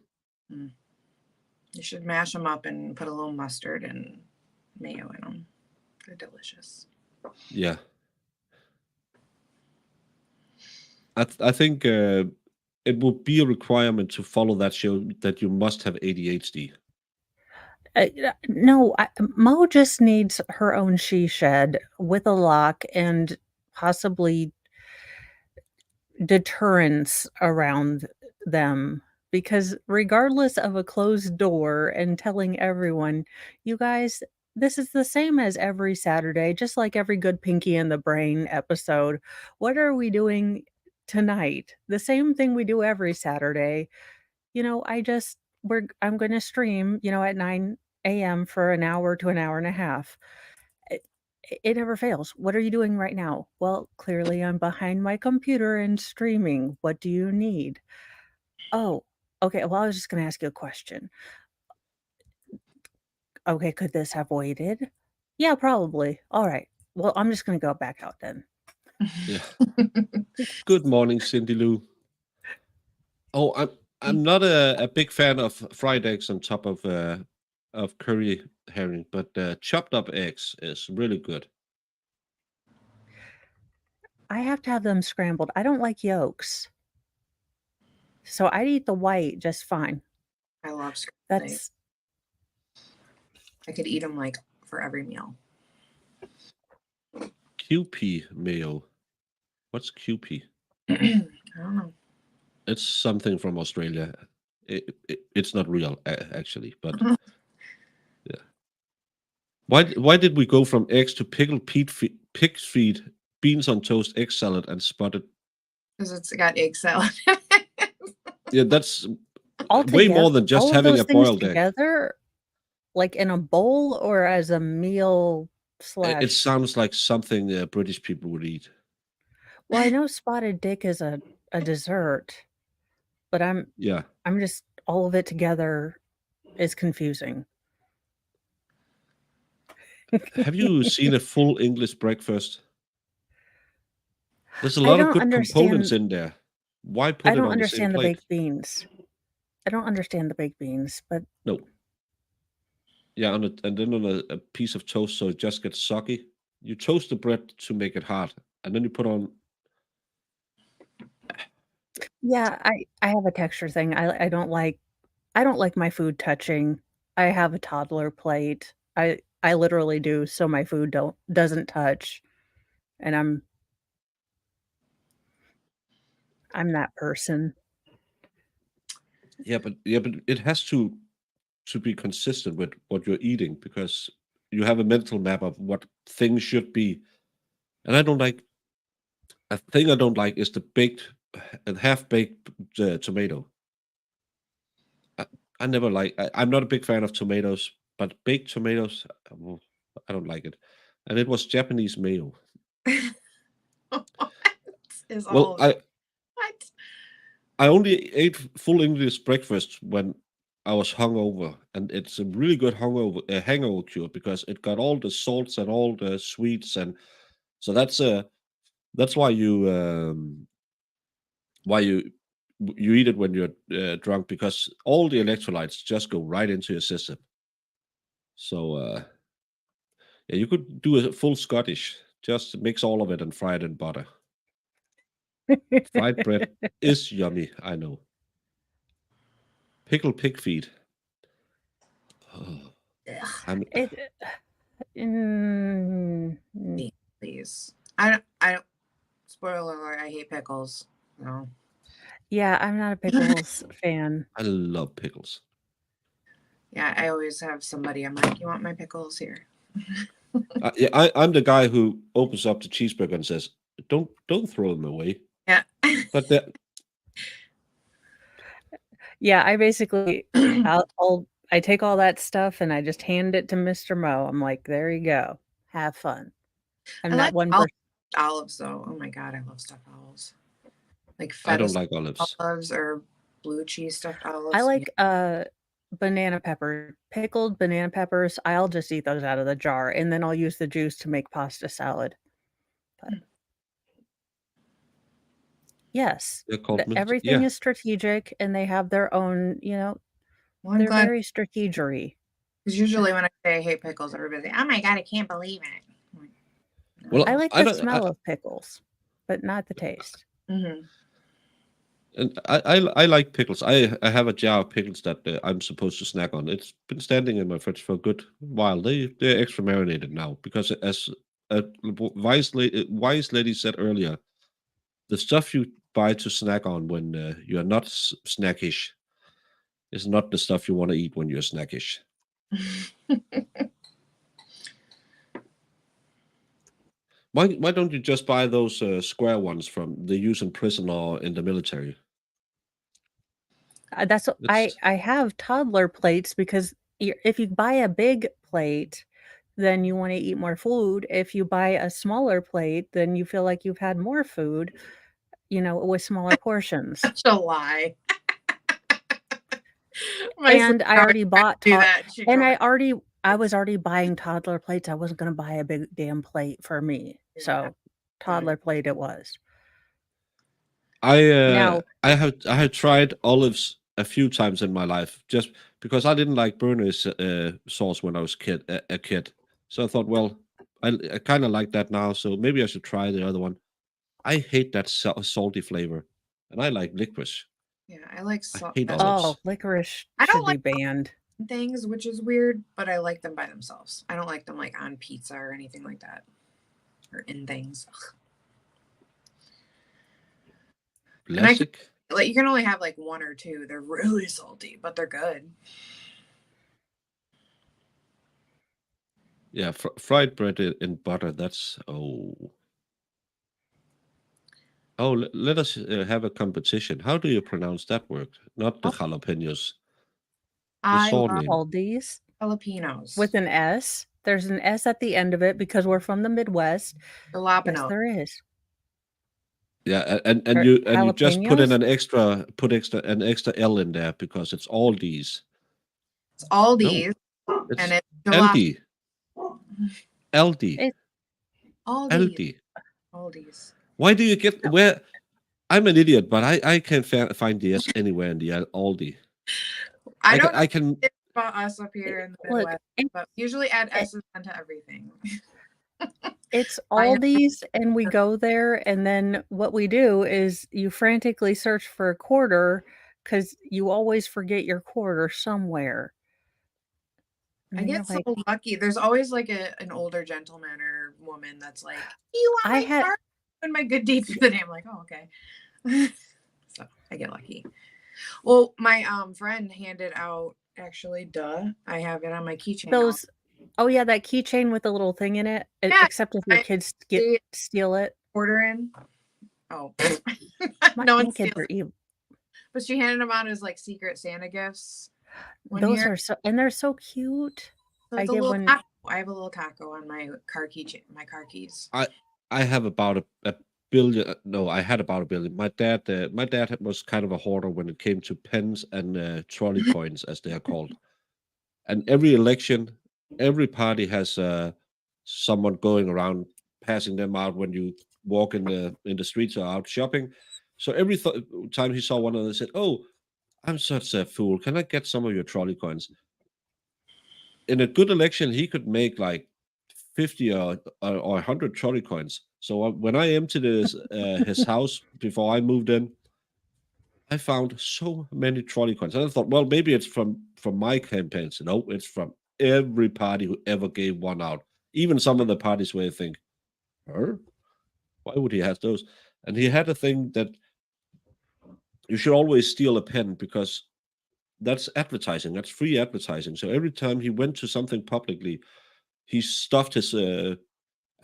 You should mash them up and put a little mustard and mayo in them. They're delicious. Yeah. I think it would be a requirement to follow that show that you must have ADHD. No, Mo just needs her own she shed with a lock and possibly deterrence around them. Because regardless of a closed door and telling everyone, you guys, this is the same as every Saturday, just like every good Pinky and the Brain episode. What are we doing tonight? The same thing we do every Saturday. You know, I'm going to stream, at 9 a.m. for an hour to an hour and a half. It never fails. What are you doing right now? Well, clearly I'm behind my computer and streaming. What do you need? Oh, okay. Well, I was just going to ask you a question. Okay, could this have waited? Yeah, probably. All right. Well, I'm just going to go back out then. Yeah. Good morning, Cindy Lou. Oh, I'm not a big fan of fried eggs on top of curry herring, but chopped up eggs is really good. I have to have them scrambled. I don't like yolks. So I'd eat the white just fine. I love scrambled eggs. I could eat them like for every meal. QP mayo. What's QP? I don't know. It's something from Australia. It's not real, actually, but yeah. Why did we go from eggs to pickled pig's feet, beans on toast, egg salad, and spotted? Because it's got egg salad. Yeah, that's way more than just having a boiled egg. Together, like in a bowl or as a meal slash. It sounds like something British people would eat. Well, I know spotted dick is a dessert, but I'm just all of it together is confusing. Have you seen a full English breakfast? There's a lot of good components in there. Why put it on the same plate? I don't understand the baked beans. I don't understand the baked beans, but no. Yeah, and then on a piece of toast so it just gets soggy. You toast the bread to make it hard, and then you put on. Yeah, I have a texture thing. I don't like my food touching. I have a toddler plate. I literally do so my food doesn't touch, and I'm that person. Yeah, but it has to be consistent with what you're eating, because you have a mental map of what things should be. And I don't like a thing I don't like is the baked and half-baked tomato. I never like I'm not a big fan of tomatoes, but baked tomatoes, I don't like it. And it was Japanese mayo. I only ate full English breakfast when I was hungover, and it's a really good hangover cure because it got all the salts and all the sweets, and so that's why you eat it when you're drunk, because all the electrolytes just go right into your system. So yeah, you could do a full Scottish, just mix all of it and fry it in butter. Fried bread is yummy, I know. Pickled pig feet. Please. I don't. Spoiler alert: I hate pickles. No. Yeah, I'm not a pickles fan. I love pickles. Yeah, I always have somebody. I'm like, you want my pickles here? I'm the guy who opens up the cheeseburger and says, "Don't throw them away." Yeah. But yeah, I basically I take all that stuff and I just hand it to Mr. Mo. I'm like, there you go. Have fun. I'm not one person. Olives though. Oh my god, I love stuffed olives. Like I don't like olives. Olives or blue cheese stuffed olives. I like banana pepper, pickled banana peppers. I'll just eat those out of the jar and then I'll use the juice to make pasta salad. But yes, everything is strategic and they have their own, they're very strategery. Because usually when I say I hate pickles, everybody's like, oh my god, I can't believe it. Well, I like the smell of pickles, but not the taste. Mm-hmm. And I like pickles. I have a jar of pickles that I'm supposed to snack on. It's been standing in my fridge for a good while. They're extra marinated now because, as a wise lady said earlier, the stuff you buy to snack on when you're not snackish is not the stuff you want to eat when you're snackish. Why don't you just buy those square ones from they use in prison or in the military? That's I have toddler plates because if you buy a big plate, then you want to eat more food. If you buy a smaller plate, then you feel like you've had more food, with smaller portions. Such a lie. And I already bought I was already buying toddler plates. I wasn't going to buy a big damn plate for me. Yeah. So toddler plate it was. I have tried olives a few times in my life just because I didn't like Bernays sauce when I was a kid. So I thought, well, I kind of like that now, so maybe I should try the other one. I hate that salty flavor, and I like licorice. Yeah, I like salt. I hate olives. Oh, licorice should be banned. Things, which is weird, but I like them by themselves. I don't like them like on pizza or anything like that, or in things. Like you can only have like one or two. They're really salty, but they're good. Yeah, fried bread in butter. That's let us have a competition. How do you pronounce that word? Not the jalapenos. I love all these jalapenos with an S. There's an S at the end of it because we're from the Midwest. Jalapenos. Yes, there is. Yeah, and you just put in an extra L in there because it's all these. It's all these, and it's LD. LD. LD. Why do you get where? I'm an idiot, but I can't find the S anywhere in the Aldi. I don't know I can about us up here in the Midwest, but usually add S's onto everything. It's all these, and we go there, and then what we do is you frantically search for a quarter because you always forget your quarter somewhere. I get so lucky. There's always like an older gentleman or woman that's like, "You want my card and my good deeds for the day?" I'm like, "Oh, okay." So I get lucky. Well, my friend handed out. Actually, I have it on my keychain. Those. Oh yeah, that keychain with the little thing in it. Yeah, except if your kids steal it. Order in. Oh, no one kids are evil. But she handed them out as like secret Santa gifts. Those are they're so cute. So I have a little taco on my car keychain, my car keys. I have about a billion. No, I had about a billion. My dad was kind of a hoarder when it came to pens and trolley coins, as they are called. And every election, every party has someone going around passing them out when you walk in the streets or out shopping. So every time he saw one of them, he said, "Oh, I'm such a fool. Can I get some of your trolley coins?" In a good election, he could make like 50 or 100 trolley coins. So when I emptied his house before I moved in, I found so many trolley coins. And I thought, well, maybe it's from my campaigns. No, it's from every party who ever gave one out. Even some of the parties where you think, why would he have those? And he had a thing that you should always steal a pen because that's advertising. That's free advertising. So every time he went to something publicly, he stuffed his and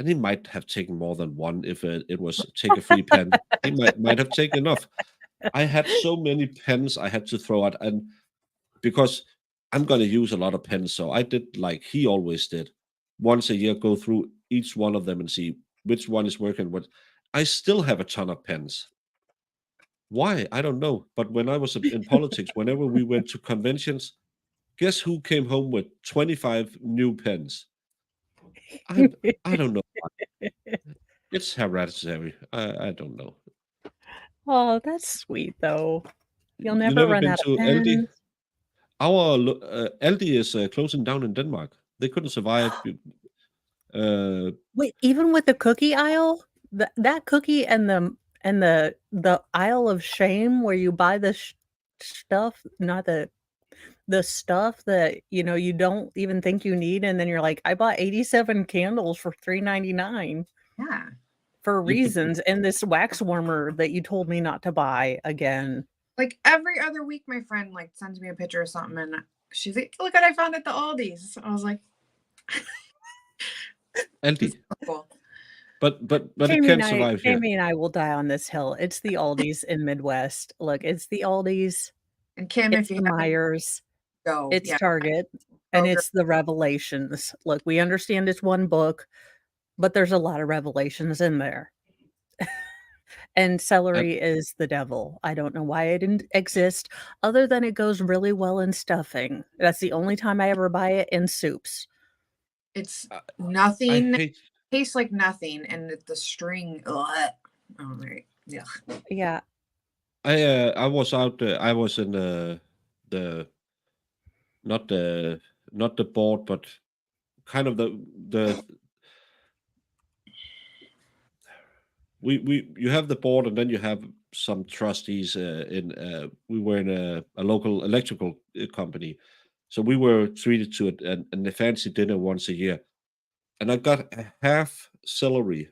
he might have taken more than one if it was take a free pen. He might have taken enough. I had so many pens I had to throw out, and because I'm going to use a lot of pens, so I did like he always did. Once a year, go through each one of them and see which one is working. What I still have a ton of pens. Why? I don't know. But when I was in politics, whenever we went to conventions, guess who came home with 25 new pens? I don't know. It's hereditary. I don't know. Oh, that's sweet though. You'll You never run been out to of Aldi? pens. Our Aldi is closing down in Denmark. They couldn't survive. Wait, even with the cookie aisle, that cookie and the aisle of shame where you buy the stuff, not the stuff that you don't even think you need, and then you're like, I bought 87 candles for $3.99. Yeah. For reasons, and this wax warmer that you told me not to buy again. Like every other week, my friend like sends me a picture of something, and she's like, "Look what I found at the Aldi's." I was like, Aldi. Cool. But it can't survive here. Jamie and I will die on this hill. It's the Aldi's in Midwest. Look, it's the Aldi's. And Kim, it's the Myers. It's Target. And it's the Revelations. Look, we understand it's one book, but there's a lot of revelations in there. And celery is the devil. I don't know why it didn't exist, other than it goes really well in stuffing. That's the only time I ever buy it in soups. It's nothing. Tastes like nothing, and the string. Ugh. Oh, right. Yeah. Yeah. I was out. I was in the not the board, but kind of the you have the board, and then you have some trustees we were in a local electrical company, so we were treated to a fancy dinner once a year, and I got a half celery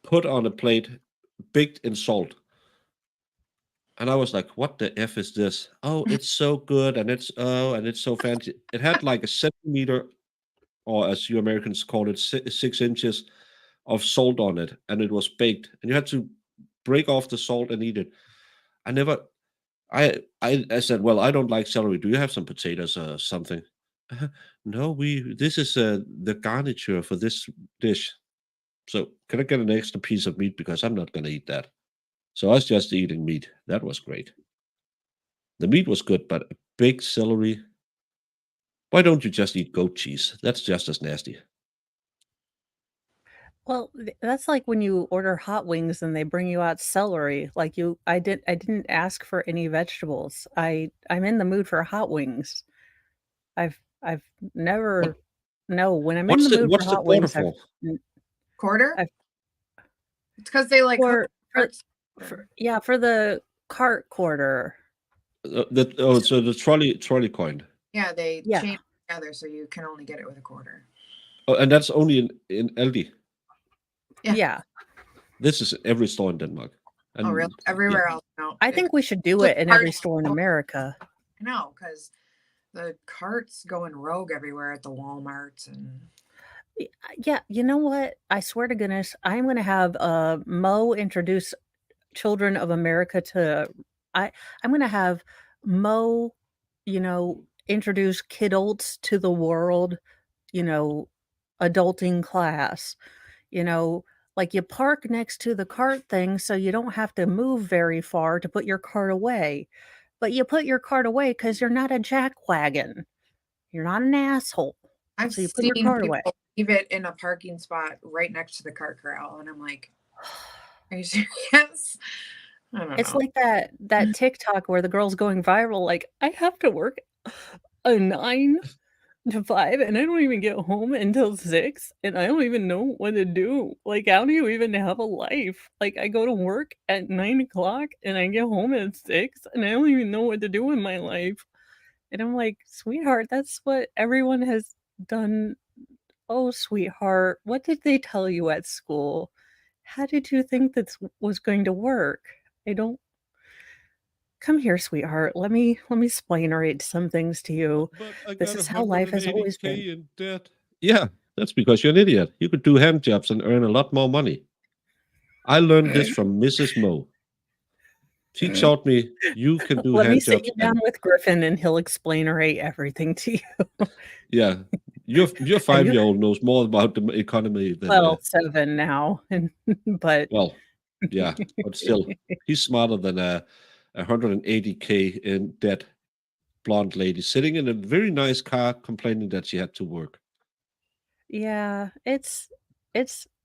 put on a plate, baked in salt. And I was like, what the F is this? Oh, it's so good, and it's so fancy. It had like a centimeter, or as you Americans call it, 6 inches of salt on it, and it was baked, and you had to break off the salt and eat it. I said, well, I don't like celery. Do you have some potatoes or something? No, this is the garniture for this dish. So can I get an extra piece of meat, because I'm not going to eat that. So I was just eating meat. That was great. The meat was good, but a big celery. Why don't you just eat goat cheese? That's just as nasty. Well, that's like when you order hot wings and they bring you out celery. Like I didn't ask for any vegetables. I'm in the mood for hot wings. I've never when I'm in the mood for hot wings. Quarter? It's because they like for the cart quarter. So the trolley coin. Yeah, they chain together, so you can only get it with a quarter. Oh, and that's only in Aldi. Yeah. This is every store in Denmark. And, oh, really? Everywhere else? No. I think we should do it in every store in America. No, because the carts going rogue everywhere at the Walmarts and. Yeah, you know what? I swear to goodness, I'm going to have Mo introduce Children of America to. I'm going to have Mo, introduce kidults to the world. Adulting class. Like you park next to the cart thing so you don't have to move very far to put your cart away. But you put your cart away because you're not a jackwagon. You're not an asshole. I've so you put your cart away. Leave it in a parking spot right next to the cart corral, and I'm like, are you serious? I don't know. It's like that TikTok where the girl's going viral, like, I have to work a 9 to 5, and I don't even get home until 6, and I don't even know what to do. Like, how do you even have a life? Like, I go to work at 9 o'clock, and I get home at 6, and I don't even know what to do in my life. And I'm like, "Sweetheart, that's what everyone has done." "Oh, sweetheart, what did they tell you at school? How did you think that was going to work? I don't Come here, sweetheart. Let me explain some things to you. But I This got is how life has always been." 180K in debt. Yeah, that's because you're an idiot. You could do hand jobs and earn a lot more money. I learned this from Mrs. Mo. She taught me you can do Let me hand sit jobs you down and with Griffin, and he'll explain everything to you. yeah, your And you 5-year-old knows more about the economy than well, 7 now, and but well, yeah, but still, he's smarter than a 180K in debt blonde lady sitting in a very nice car complaining that she had to work. Yeah, it's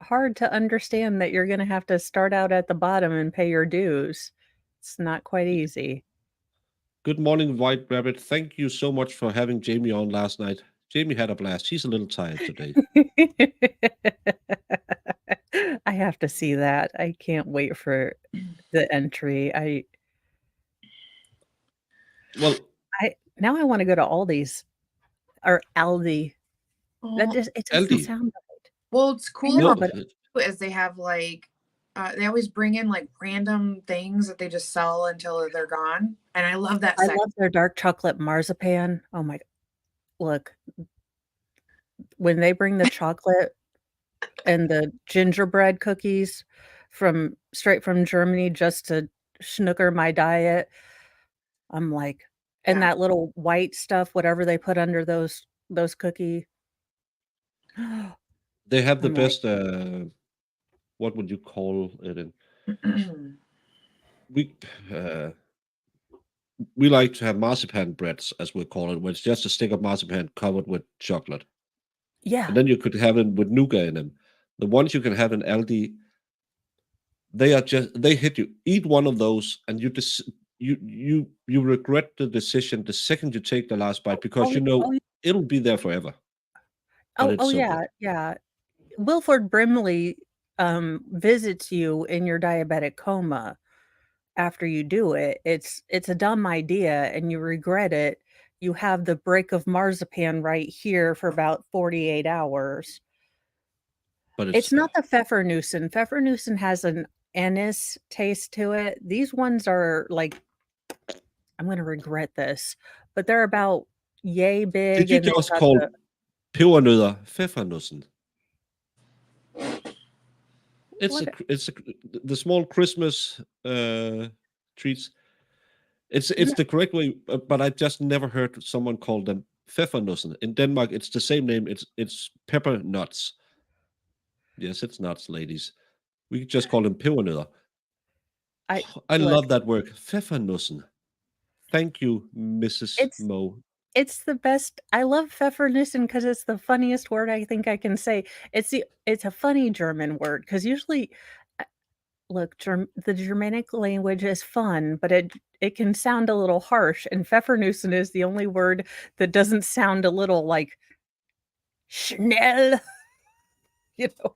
hard to understand that you're gonna have to start out at the bottom and pay your dues. It's not quite easy. Good morning, White Rabbit. Thank you so much for having Jamie on last night. Jamie had a blast. She's a little tired today. I have to see that. I can't wait for the entry. Well, Now I wanna go to Aldi's or Aldi. That Oh, just it doesn't Aldi. sound right. well, it's cool No, but as they have like they always bring in like random things that they just sell until they're gone. And I love that I section. love their dark chocolate marzipan. Oh my look, when they bring the chocolate and the gingerbread cookies straight from Germany just to snooker my diet, I'm like and Yeah. that little white stuff, whatever they put under those cookie. they have the I'm like, best, what would you call it? We uh, we like to have marzipan breads, as we call it, where it's just a stick of marzipan covered with chocolate. yeah. And then you could have it with nougat in them. The ones you can have in Aldi, they hit you. Eat one of those, and you regret the decision the second you take the last bite because Oh, you know oh, it'll be there forever. But it's so yeah, good. yeah. Wilford Brimley, visits you in your diabetic coma after you do it. It's a dumb idea and you regret it. You have the brick of marzipan right here for about 48 hours. But It's not the Pfeffernussen. Pfeffernussen has an anise taste to it. These ones are like, I'm gonna regret this, but they're about yay did big you and they've just got call the pebernødder Pfeffernussen? It's what the small Christmas treats. It's the correct way, but I just never heard someone call them Pfeffernussen. In Denmark, it's the same name. It's pepper nuts. Yes, it's nuts, ladies. We just call them pebernødder. I look, love that word, Pfeffernussen. Thank you, Mrs. Mo. it's the best. I love Pfeffernussen because it's the funniest word I think I can say. It's a funny German word because usually, look, the Germanic language is fun, but it can sound a little harsh, and Pfeffernussen is the only word that doesn't sound a little like schnell, you know.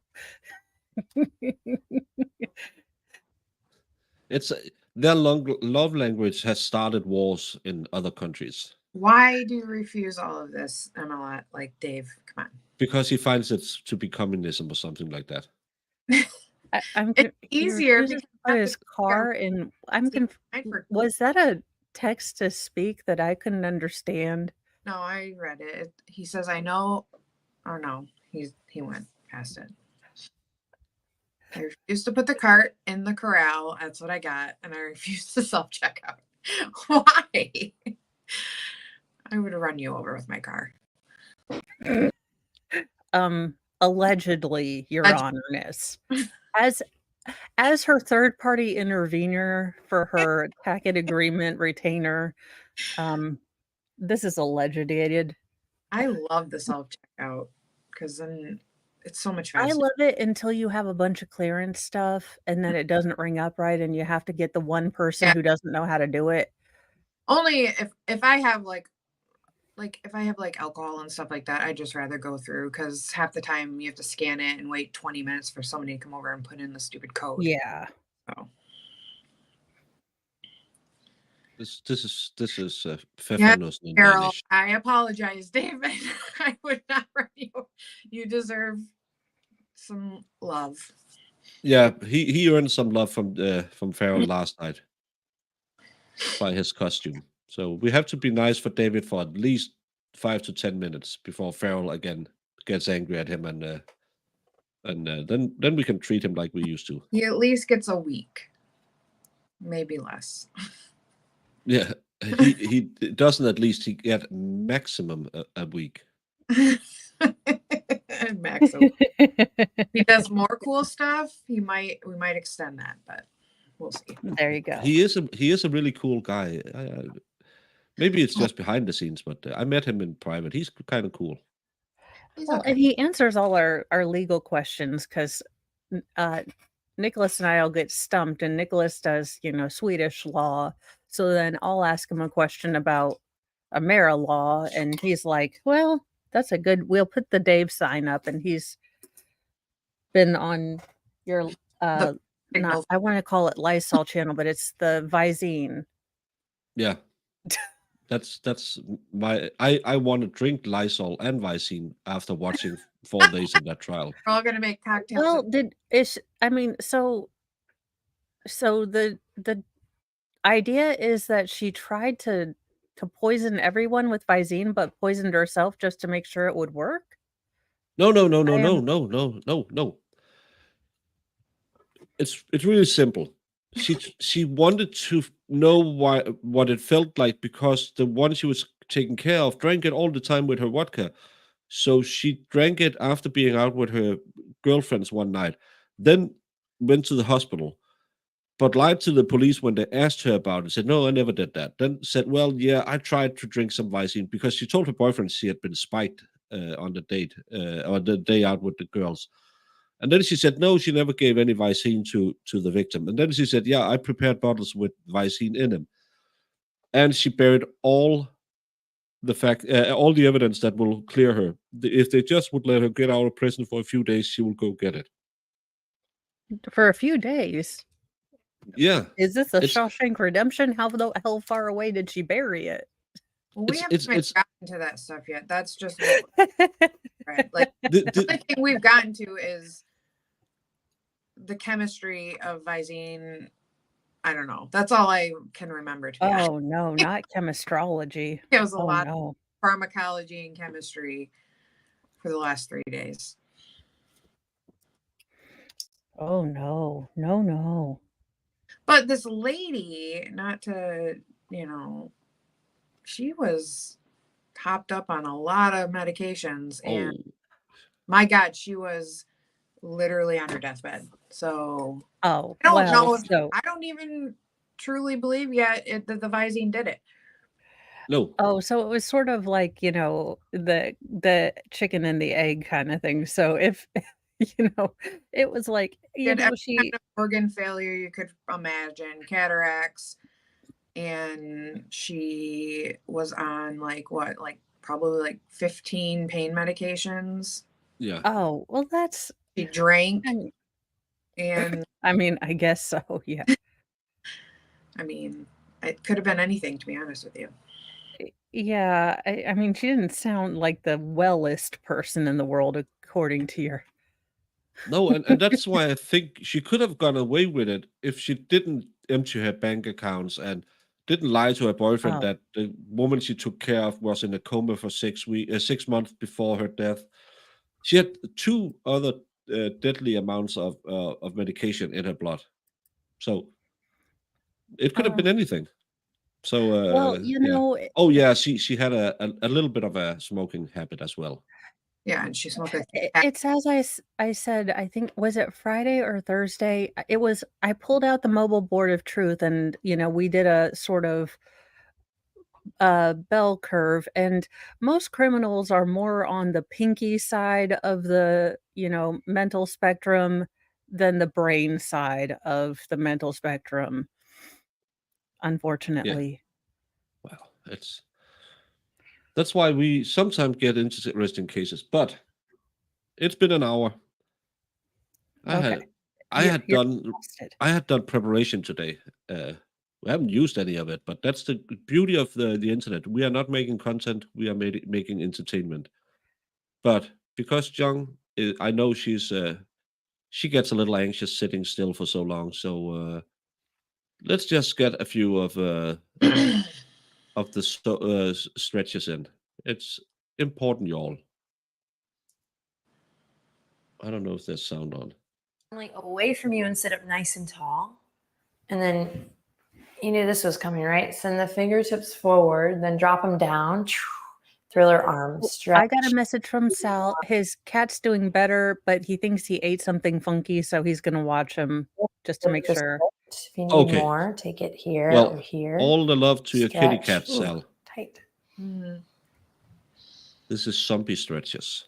It's their love language has started wars in other countries Why do you refuse all of this, Emma? Like Dave, come on. because he finds it to be communism or something like that. It's easier He refuses to put his car in. Was that a text to speak that I couldn't understand? No, I read it. He says, "I know," or no, he went past it. I refuse to put the cart in the corral. That's what I got, and I refuse to self-checkout. Why? I would run you over with my car. Allegedly, Your Honor-ness. As her third-party intervener for her packet agreement retainer, this is alleged. I love the self-checkout because then it's so much faster. I love it until you have a bunch of clearance stuff and then it doesn't ring up right and you have to get the one person who doesn't know how to do it. Only if I have like like if I have like alcohol and stuff like that, I'd just rather go through, because half the time you have to scan it and wait 20 minutes for somebody to come over and put in the stupid code. Yeah. So. This is Yeah, Pfeffernuss in Carol, Danish. I apologize, David. I would not run you. You deserve some love. Yeah, he earned some love from Farrell last night by his costume. So we have to be nice for David for at least 5 to 10 minutes before Farrell again gets angry at him, and then we can treat him like we used to. He at least gets a week, maybe less. Yeah, he doesn't. At least he get maximum a week. Maximum. He does more cool stuff. We might extend that, but we'll see. There you go. He is a really cool guy. Maybe it's just behind the scenes, but I met him in private. He's kind of cool. Well, and he answers all our legal questions, because Nicholas and I'll get stumped, and Nicholas does, Swedish law. So then I'll ask him a question about Amera law, and he's like, well, that's a good, we'll put the Dave sign up, and he's been on your, I want to call it Lysol channel, but it's the Visine. Yeah. That's my I want to drink Lysol and Visine after watching 4 days of that trial. We're all gonna make cocktails. Well, so the idea is that she tried to poison everyone with Visine, but poisoned herself just to make sure it would work. No. It's really simple. She wanted to know what it felt like, because the one she was taking care of drank it all the time with her vodka. So she drank it after being out with her girlfriends one night, then went to the hospital, but lied to the police when they asked her about it. Said, no, I never did that. Then said, well, yeah, I tried to drink some Visine, because she told her boyfriend she had been spiked on the date or the day out with the girls. And then she said, no, she never gave any Visine to the victim. And then she said, yeah, I prepared bottles with Visine in them. And she buried all the evidence that will clear her. If they just would let her get out of prison for a few days, she will go get it. For a few days? Yeah. Is this a Shawshank Redemption? How far away did she bury it? Well, we haven't gotten to that stuff yet. That's just right. Like the only thing we've gotten to is the chemistry of Visine. I don't know. That's all I can remember. Oh no, not chemistrology. It was a lot of pharmacology and chemistry for the last 3 days. Oh no. But this lady, not to, she was topped up on a lot of medications, and my God, she was literally on her deathbed. So I don't know. I don't even truly believe yet that the Visine did it. No. Oh, so it was sort of like, the chicken and the egg kind of thing. So if it was like, she kind of organ failure you could imagine, cataracts, and she was on probably 15 pain medications. Yeah. Oh, well, she drank, and I mean, I guess so. Yeah. I mean, it could have been anything, to be honest with you. Yeah, I mean, she didn't sound like the wellest person in the world, according to your. No, and that's why I think she could have gone away with it if she didn't empty her bank accounts and didn't lie to her boyfriend that the woman she took care of was in a coma for 6 months before her death. She had 2 other deadly amounts of medication in her blood, so it could have been anything. So, well, oh yeah, she had a little bit of a smoking habit as well. Yeah, and she smoked. It's as I said, I think, was it Friday or Thursday? I pulled out the mobile board of truth, and we did a sort of bell curve, and most criminals are more on the pinky side of the mental spectrum than the brain side of the mental spectrum, unfortunately. Well, it's That's why we sometimes get interesting cases. But it's been an hour. I had done preparation today. We haven't used any of it, but that's the beauty of the internet. We are not making content; we are making entertainment. But because Jung, I know she gets a little anxious sitting still for so long. So let's just get a few of the stretches in. It's important, y'all. I don't know if there's sound on. Like away from you and sit up nice and tall. And then you knew this was coming, right? Send the fingertips forward, then drop them down. Thriller arms. Stretch. I got a message from Sal. His cat's doing better, but he thinks he ate something funky, so he's going to watch him just to make sure. If you need more, take it here or here. All the love to your kitty cat, Sal. Tight. This is zombie stretches.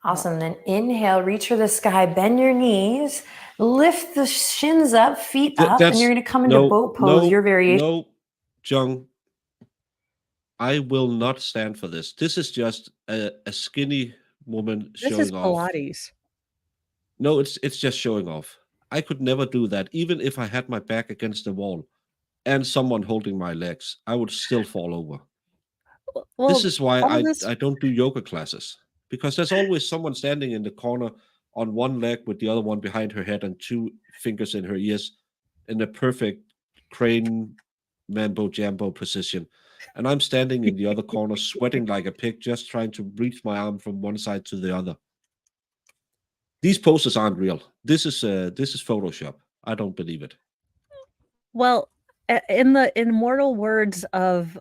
Awesome. Then inhale, reach for the sky, bend your knees, lift the shins up, feet up, and you're going to come into boat pose. Your variation. No, Jung, I will not stand for this. This is just a skinny woman showing off. This is Pilates. No, it's just showing off. I could never do that. Even if I had my back against the wall and someone holding my legs, I would still fall over. Well, this is why I don't do yoga classes. Because there's always someone standing in the corner on one leg with the other one behind her head and two fingers in her ears in a perfect crane mambo jambo position. And I'm standing in the other corner sweating like a pig, just trying to reach my arm from one side to the other. These poses aren't real. This is Photoshop. I don't believe it. Well, in the immortal words of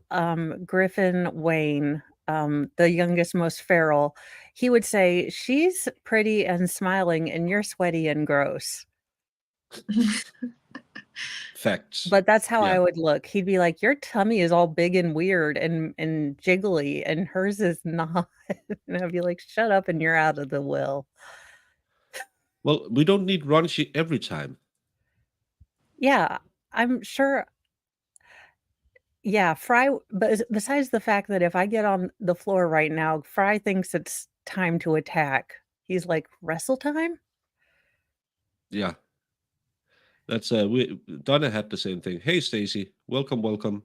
Griffin Wayne, the youngest, most feral, he would say, "She's pretty and smiling, and you're sweaty and gross." Facts. But that's how I would look. He'd be like, "Your tummy is all big and weird and jiggly, and hers is not." And I'd be like, "Shut up, and you're out of the will." Well, we don't need raunchy every time. Yeah, I'm sure. Yeah, Fry, but besides the fact that if I get on the floor right now, Fry thinks it's time to attack. He's like, "Wrestle time?" Yeah. That's Donna had the same thing. Hey Stacy, welcome.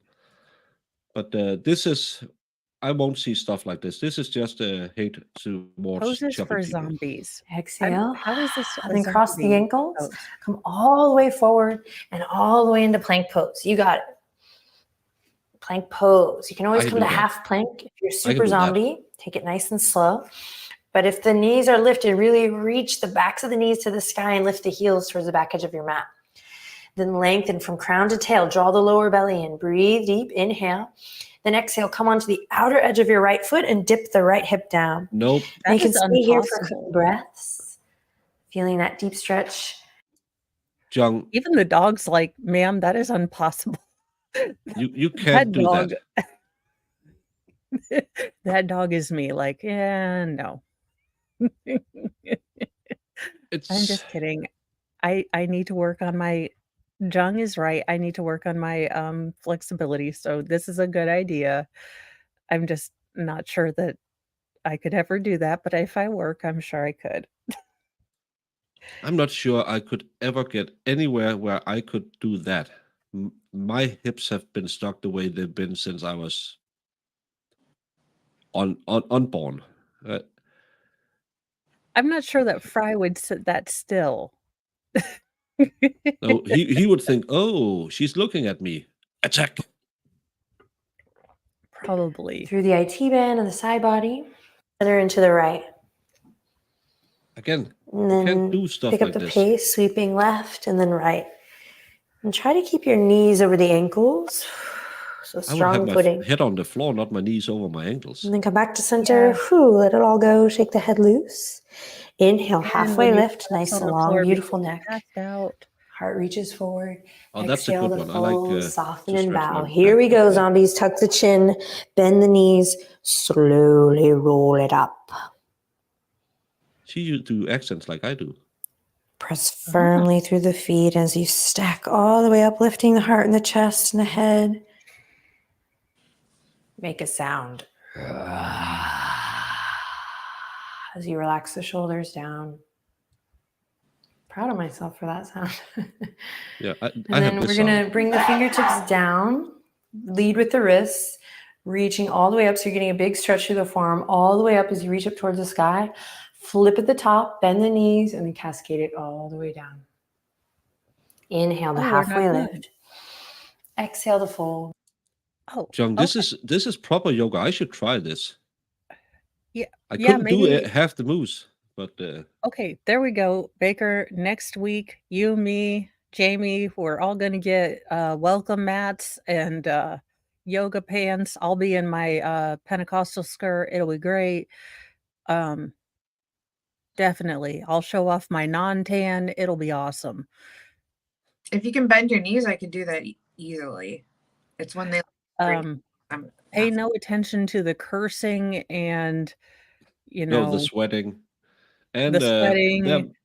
But this is, I won't see stuff like this. This is just hate towards poses for people. Zombies. Exhale. How is this? And then cross the ankles. Come all the way forward and all the way into plank pose. You got it. Plank pose. You can always come to half plank. If you're super zombie, take it nice and slow. But if the knees are lifted, really reach the backs of the knees to the sky and lift the heels towards the back edge of your mat. Then lengthen from crown to tail. Draw the lower belly in. Breathe deep. Inhale. Then exhale. Come onto the outer edge of your right foot and dip the right hip down. Nope. And you can stay here for a couple breaths. Feeling that deep stretch. Jung. Even the dog's like, "Ma'am, that is impossible." You can't do that. That dog is me. Like, yeah, no. I'm just kidding. I need to work on my. Jung is right. I need to work on my flexibility. So this is a good idea. I'm just not sure that I could ever do that. But if I work, I'm sure I could. I'm not sure I could ever get anywhere where I could do that. My hips have been stuck the way they've been since I was unborn. I'm not sure that Fry would sit that still. No, he would think, "Oh, she's looking at me. Attack." Probably. Through the IT band and the side body. Center into the right. Again, and then you can't do stuff pick like up the this. pace, sweeping left and then right. And try to keep your knees over the ankles. So strong I would have footing. my head on the floor, not my knees over my ankles. And then come back to center. Whew, let it all go. Shake the head loose. Inhale, halfway lift. Nice and long, beautiful neck. Out. Heart reaches forward. Oh, that's a Exhale good the one. I fold, like soften to and stretch bow. my Here we back go, like that. zombies. Tuck the chin, bend the knees, slowly roll it up. See, you do accents like I do. Press firmly through the feet as you stack all the way up, lifting the heart and the chest and the head. Make a sound. As you relax the shoulders down. Proud of myself for that sound. Yeah, and then we're going to bring the fingertips down, lead with the wrists, reaching all the way up. So you're getting a big stretch through the forearm all the way up as you reach up towards the sky. Flip at the top, bend the knees, and then cascade it all the way down. Inhale to halfway lift. Exhale to fold. Oh, Jung, this is proper yoga. I should try this. Yeah, I couldn't do half the moves, but okay, there we go, Baker. Next week, you, me, Jamie, we're all going to get welcome mats and yoga pants. I'll be in my Pentecostal skirt. It'll be great. Definitely, I'll show off my non-tan. It'll be awesome. If you can bend your knees, I could do that easily. It's when they pay no attention to the cursing and the sweating and the sweating.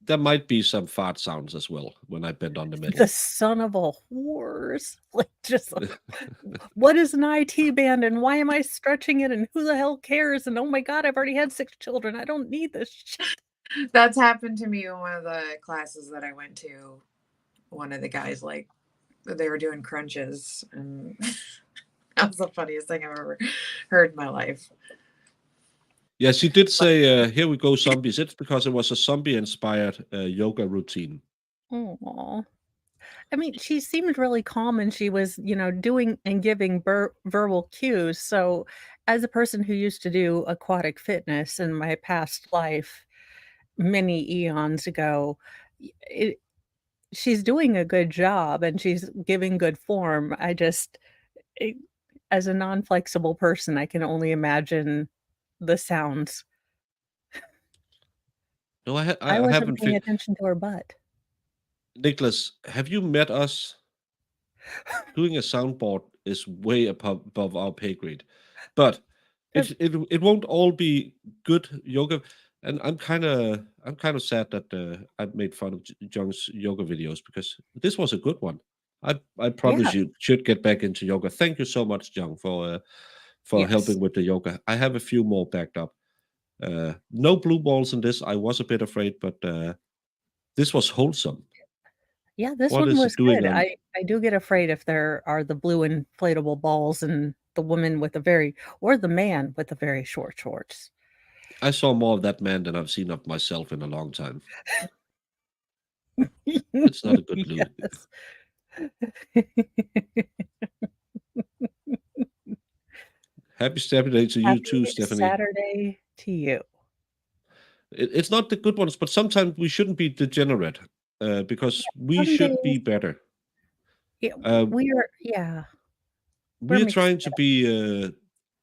There might be some fart sounds as well when I bend on the middle. The son of a horse. Like, just what is an IT band and why am I stretching it and who the hell cares? And oh my God, I've already had 6 children. I don't need this shit. That's happened to me in one of the classes that I went to. One of the guys, like, they were doing crunches, and that was the funniest thing I've ever heard in my life. Yeah, she did say, here we go, zombies. It's because it was a zombie-inspired yoga routine. Oh, I mean, she seemed really calm and she was, doing and giving verbal cues. So as a person who used to do aquatic fitness in my past life, many eons ago, she's doing a good job and she's giving good form. As a non-flexible person, I can only imagine the sounds. No, I wasn't haven't paying attention to her butt. Nicholas, have you met us? Doing a soundboard is way above our pay grade, but it won't all be good yoga. And I'm kind of sad that I made fun of Jung's yoga videos because this was a good one. I promise you should get back into yoga. Thank you so much, Jung, for helping with the yoga. I have a few more backed up. No blue balls in this. I was a bit afraid, but this was wholesome. Yeah, this one was good. I do get afraid if there are the blue inflatable balls and the woman with or the man with the very short shorts. I saw more of that man than I've seen of myself in a long time. It's not a good look. Happy Stabuday to you too, Stephanie. Saturday to you. It's not the good ones, but sometimes we shouldn't be degenerate because we should be better. Yeah, we're trying to be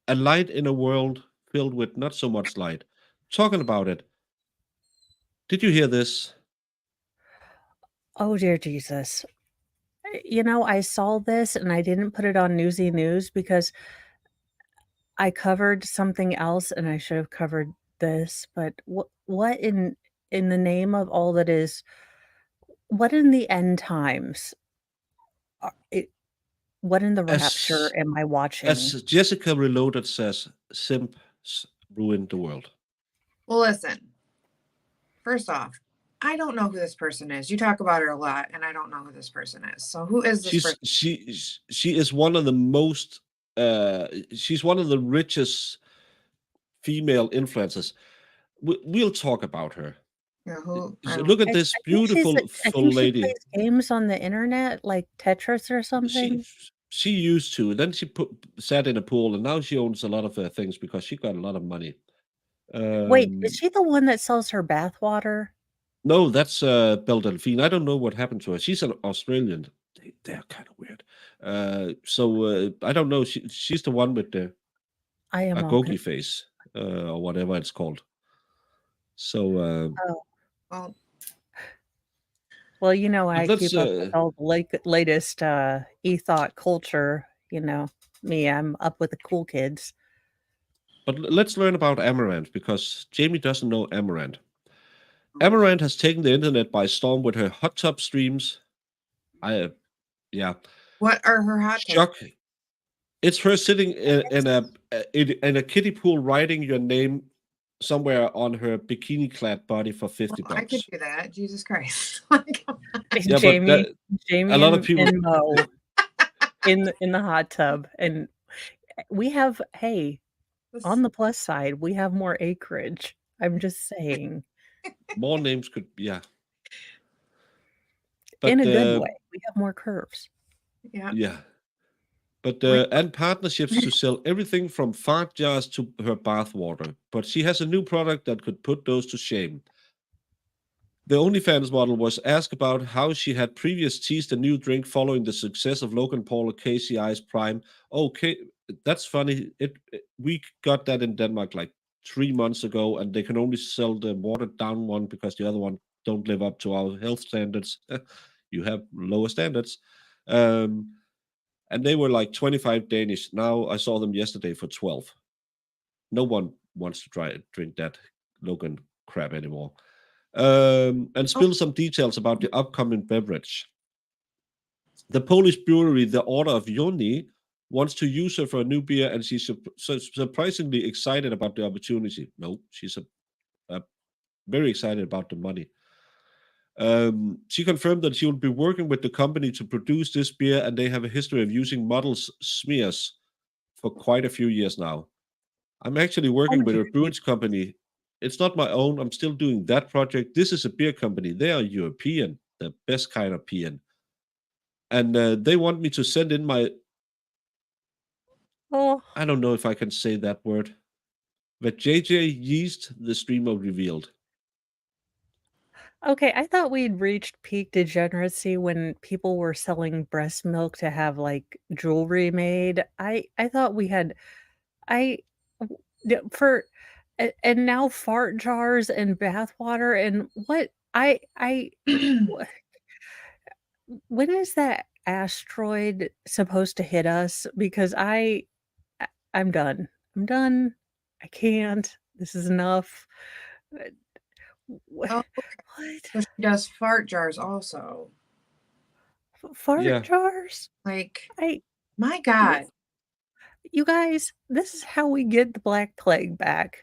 a light in a world filled with not so much light. Talking about it, did you hear this? Oh, dear Jesus. I saw this and I didn't put it on Newsy News because I covered something else and I should have covered this. But what in the name of all that is, what in the end times? What in the rapture am I watching? As Jessica Reloaded says, simps ruined the world. Well, listen. First off, I don't know who this person is. You talk about her a lot, and I don't know who this person is. So who is this person? She is one of the most. She's one of the richest female influencers. We'll talk about her. Yeah, look at this beautiful lady. She plays games on the internet, like Tetris or something. She used to. Then she sat in a pool, and now she owns a lot of things because she got a lot of money. Wait, is she the one that sells her bathwater? No, that's Belle Delphine. I don't know what happened to her. She's an Australian. They're kind of weird. So I don't know. She's the one with the agogi face or whatever it's called. So. Well, I keep up with all the latest e-thought culture. Me, I'm up with the cool kids. But let's learn about Amaranth because Jamie doesn't know Amaranth. Amaranth has taken the internet by storm with her hot tub streams. What are her hot tubs? It's her sitting in a kiddie pool writing your name somewhere on her bikini-clad body for $50. I could do that. Jesus Christ. Yeah, Jamie, but Jamie a lot of people and Mo in the hot tub, and we have on the plus side, we have more acreage. I'm just saying. More names could, yeah. But, in a good way. We have more curves. Yeah. Yeah. But and partnerships to sell everything from fart jars to her bathwater. But she has a new product that could put those to shame. The OnlyFans model was asked about how she had previously teased a new drink following the success of Logan Paul or Casey Ice Prime. Okay, that's funny. We got that in Denmark like 3 months ago, and they can only sell the watered down one because the other one don't live up to our health standards. You have lower standards. And they were like 25 Danish. Now I saw them yesterday for 12. No one wants to drink that Logan crap anymore. And spill some details about the upcoming beverage. The Polish brewery, the Order of Yoni, wants to use her for a new beer, and she's surprisingly excited about the opportunity. No, she's very excited about the money. She confirmed that she will be working with the company to produce this beer, and they have a history of using models' smears for quite a few years now. I'm actually working with a brewing company. It's not my own. I'm still doing that project. This is a beer company. They are European, the best kind of peon. And they want me to send in my... I don't know if I can say that word. But JJ Yeast, the streamer, revealed. Okay, I thought we'd reached peak degeneracy when people were selling breast milk to have like jewelry made. I thought we had and now fart jars and bath water and what when is that asteroid supposed to hit us? Because I'm done. I'm done. I can't. This is enough. What? Oh, so she does fart jars also. Fart jars? Like, my God. You guys, this is how we get the Black Plague back.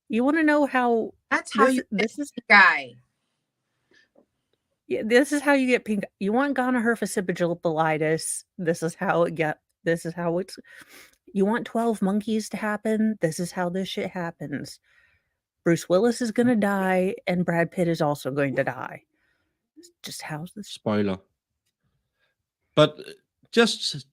You want to know how? That's how this is the guy. Yeah, this is how you get pink. You want gonorrhea falcipagilis. This is how it get. This is how it's. You want 12 monkeys to happen. This is how this shit happens. Bruce Willis is going to die, and Brad Pitt is also going to die. Just how's this? Spoiler. But just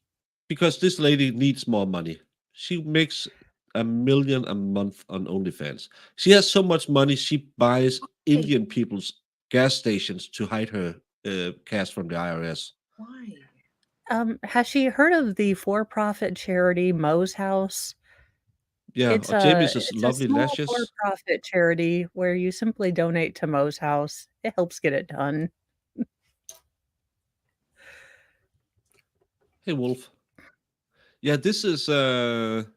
because this lady needs more money. She makes $1 million a month on OnlyFans. She has so much money, she buys Indian people's gas stations to hide her cash from the IRS. Why? Has she heard of the for-profit charity Mo's House? Yeah, it's Jamie's a lovely small lashes. For-profit charity where you simply donate to Mo's House. It helps get it done. Hey, Wolf. Yeah, this is and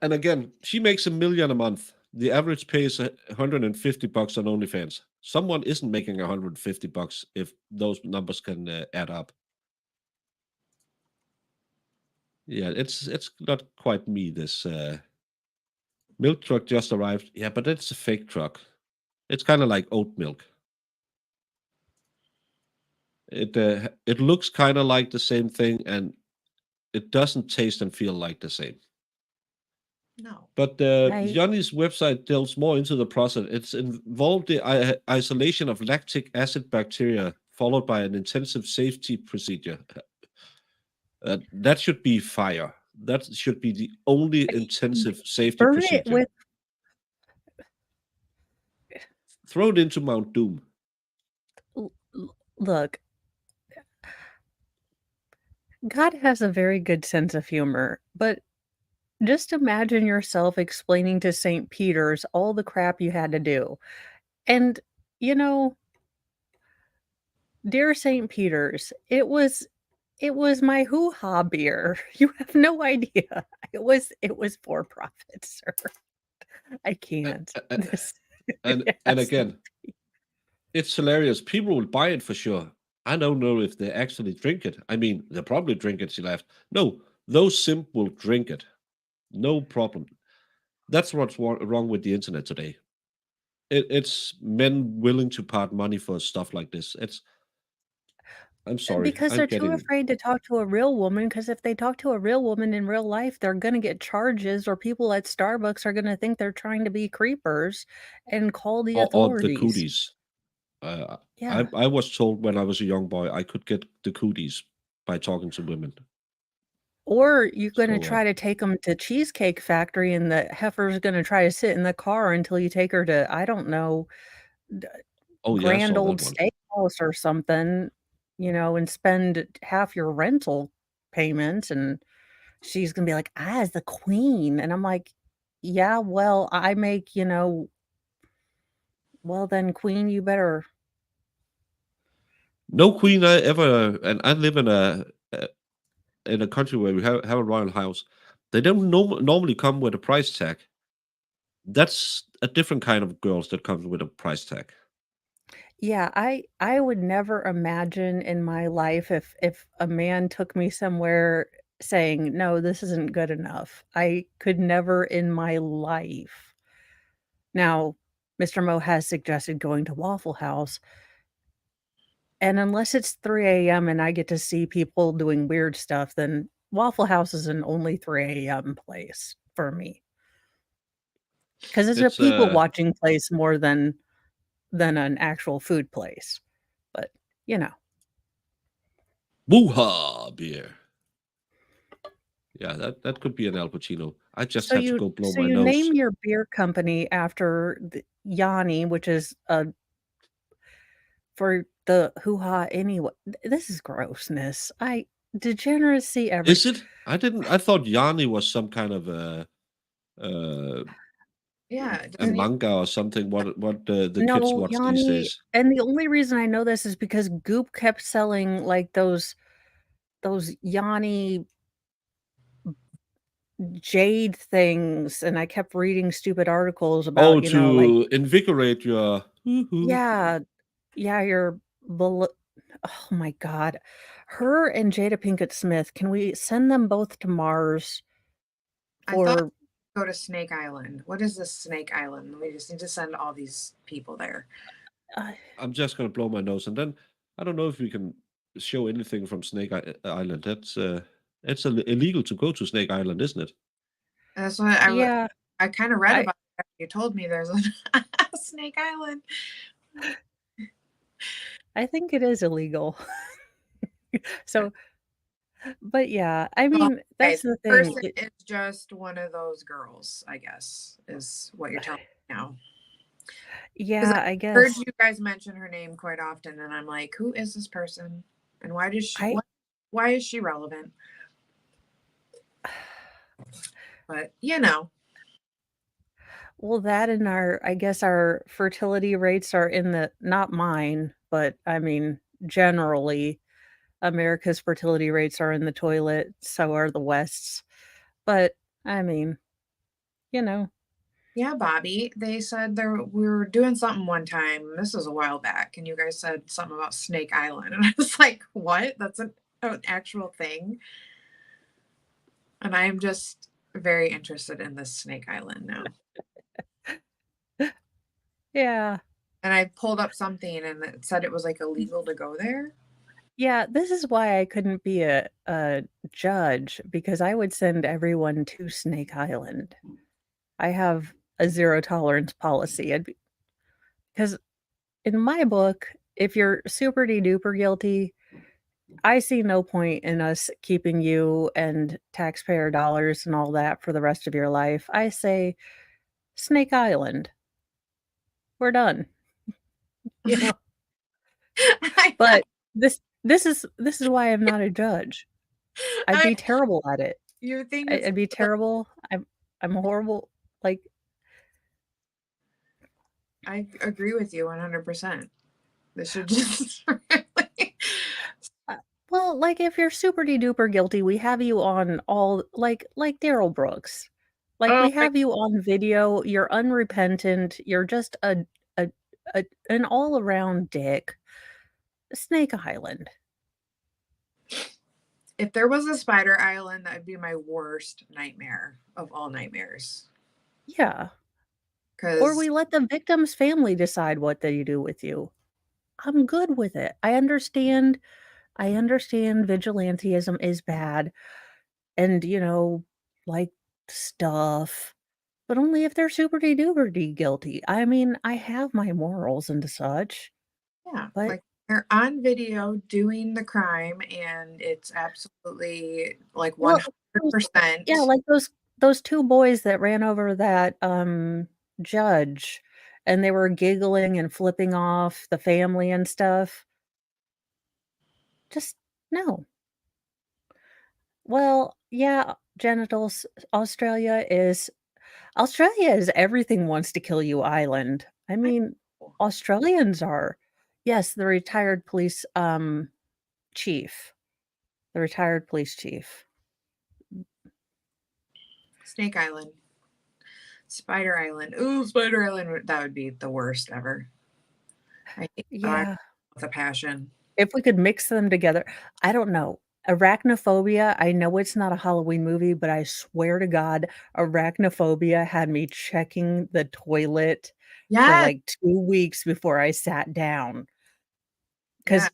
again, she makes $1 million a month. The average pay is $150 on OnlyFans. Someone isn't making $150 if those numbers can add up. Yeah, it's not quite me. This milk truck just arrived. Yeah, but it's a fake truck. It's kind of like oat milk. It looks kind of like the same thing, and it doesn't taste and feel like the same. No. But Johnny's website delves more into the process. It's involved the isolation of lactic acid bacteria, followed by an intensive safety procedure. That should be fire. That should be the only intensive safety procedure. Throw it into Mount Doom. Look, God has a very good sense of humor, but just imagine yourself explaining to St. Peter's all the crap you had to do. And, you know, dear St. Peter's, it was my hoo-ha beer. You have no idea. It was for profit, sir. I can't. And again, it's hilarious. People will buy it for sure. I don't know if they actually drink it. I mean, they probably drink it, she laughed. No, Those simp will drink it. No problem. That's what's wrong with the internet today. It's men willing to part money for stuff like this. I'm sorry. Because they're too afraid to talk to a real woman, because if they talk to a real woman in real life, they're going to get charges, or people at Starbucks are going to think they're trying to be creepers and call the or authorities. the cooties. Yeah. I was told when I was a young boy I could get the cooties by talking to women. Or you're going to try to take them to Cheesecake Factory, and the heifer's going to try to sit in the car until you take her to, I don't know, Grand Old Steakhouse or something, and spend half your rental payment, and she's gonna be like, "I is the queen," and I'm like, "Yeah, well, I make, well then, queen, you better." No queen I ever, and I live in a country where we have a royal house. They don't normally come with a price tag. That's a different kind of girls that comes with a price tag. Yeah, I would never imagine in my life if a man took me somewhere saying, "No, this isn't good enough." I could never in my life. Now, Mr. Mo has suggested going to Waffle House, and unless it's 3 AM and I get to see people doing weird stuff, then Waffle House is an only 3 AM place for me. Because it's a people watching place more than an actual food place. But, Woo-ha beer. Yeah, that could be an Al Pacino. I just have to go blow my you nose. name your beer company after Yanni, which is for the hoo-ha anyway. This is grossness. Degeneracy every. Is it? I thought Yanni was some kind of a manga or something. What the kids watch Yanni, these days. And the only reason I know this is because Goop kept selling like those Yanni jade things, and I kept reading stupid articles about, to invigorate your yeah, your oh my God, her and Jada Pinkett Smith, can we send them both to Mars? I thought go to Snake Island. What is this Snake Island? We just need to send all these people there. I'm just gonna blow my nose, and then I don't know if we can show anything from Snake Island. It's illegal to go to Snake Island, isn't it? That's what I kind of read about it. You told me there's a Snake Island. I think it is illegal. So, but yeah, I mean, that's the thing. Person is just one of those girls, I guess, is what you're telling me now. Yeah, I guess. I heard you guys mention her name quite often, and I'm like, who is this person, and why does she? Why is she relevant? But well, that and I guess our fertility rates are in the, not mine, but I mean, generally, America's fertility rates are in the toilet. So are the West's. But I mean, Yeah, Bobby, they said we were doing something one time. This was a while back, and you guys said something about Snake Island, and I was like, "What? That's an actual thing?" And I am just very interested in this Snake Island now. Yeah. And I pulled up something, and it said it was like illegal to go there. Yeah, this is why I couldn't be a judge, because I would send everyone to Snake Island. I have a zero tolerance policy. Because in my book, if you're super duper guilty, I see no point in us keeping you and taxpayer dollars and all that for the rest of your life. I say Snake Island. We're done. But this is why I'm not a judge. I'd be terrible at it. You think I'd be terrible. I'm horrible. Like, I agree with you 100%. This should just really... Well, like if you're super duper guilty, we have you on all like Daryl Brooks. Like we have you on video. You're unrepentant. You're just an all around dick. Snake Island. if there was a spider island, that would be my worst nightmare of all nightmares. Yeah. Or we let the victim's family decide what they do with you. I'm good with it. I understand vigilantism is bad and, like stuff, but only if they're super duper guilty. I mean, I have my morals and such. Yeah, but like they're on video doing the crime, and it's absolutely like 100%. Yeah, like those two boys that ran over that judge, and they were giggling and flipping off the family and stuff. Just no. Well, yeah, genitals. Australia is everything wants to kill you island. I mean, Australians are. Yes, the retired police chief. The retired police chief. Snake Island. Spider Island. Ooh, Spider Island. That would be the worst ever. I hate Yeah. with a passion. If we could mix them together. I don't know. Arachnophobia, I know it's not a Halloween movie, but I swear to God, Arachnophobia had me checking the toilet for like 2 weeks before I sat down. Because,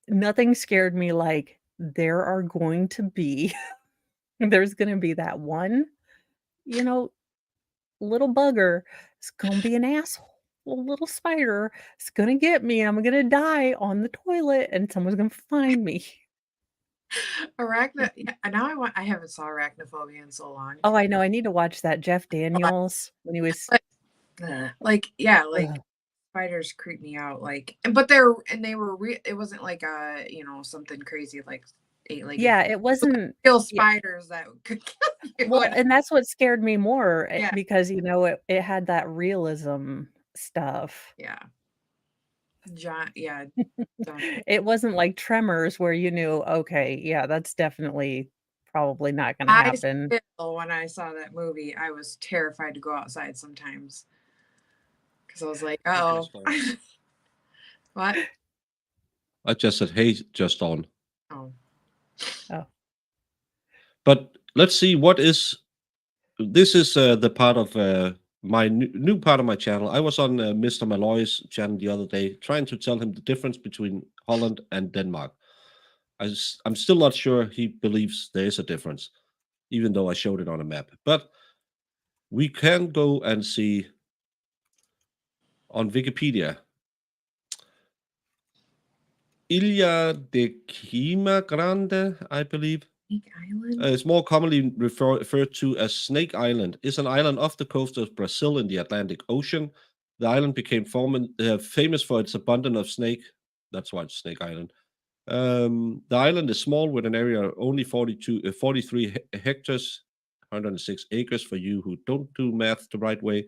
nothing scared me like there's going to be that one, little bugger. It's going to be an asshole. A little spider is going to get me. I'm going to die on the toilet and someone's going to find me. Now I haven't saw Arachnophobia in so long. Oh, I know. I need to watch that. Jeff Daniels when he was spiders creep me out. It wasn't like something crazy like it wasn't real spiders that could kill you. Well, and that's what scared me more because it had that realism stuff. Yeah. It wasn't like Tremors where you knew, okay, yeah, that's definitely probably not going to happen. When I saw that movie, I was terrified to go outside sometimes because I was like, oh, what? I just said, hey, just on. Oh. But let's see, this is the part of my new part of my channel. I was on Mr. Malloy's channel the other day trying to tell him the difference between Holland and Denmark. I'm still not sure he believes there is a difference, even though I showed it on a map. But we can go and see on Wikipedia. Ilha de Quima Grande, I believe. Snake Island? It's more commonly referred to as Snake Island. It's an island off the coast of Brazil in the Atlantic Ocean. The island became famous for its abundance of snake. That's why it's Snake Island. The island is small with an area of only 43 hectares, 106 acres for you who don't do math the right way.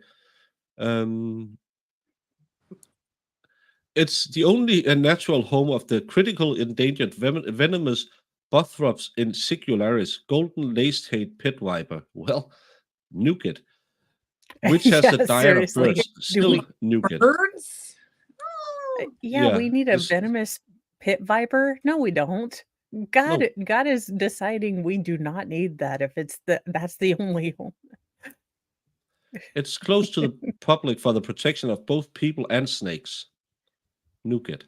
It's the only natural home of the critical endangered venomous Bothrops insicularis, golden laced-tailed pit viper. Well, nuke it. Which has the diet of birds. Still nuke it. Birds? Yeah, we need a venomous pit viper. No, we don't. God is deciding we do not need that if that's the only home. It's close to the public for the protection of both people and snakes. Nuke it.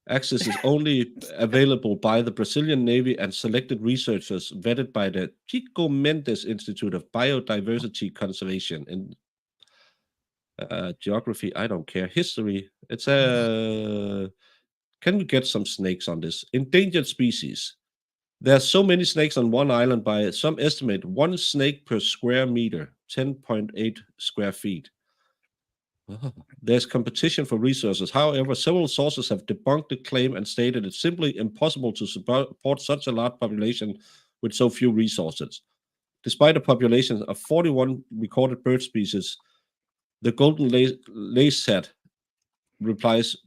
Access is only available by the Brazilian Navy and selected researchers vetted by the Chico Mendes Institute of Biodiversity Conservation. In geography, I don't care. History, it's can we get some snakes on this? Endangered species. There are so many snakes on one island by some estimate 1 snake per square meter, 10.8 square feet. There's competition for resources. However, several sources have debunked the claim and stated it's simply impossible to support such a large population with so few resources. Despite a population of 41 recorded bird species, the golden lacehead replies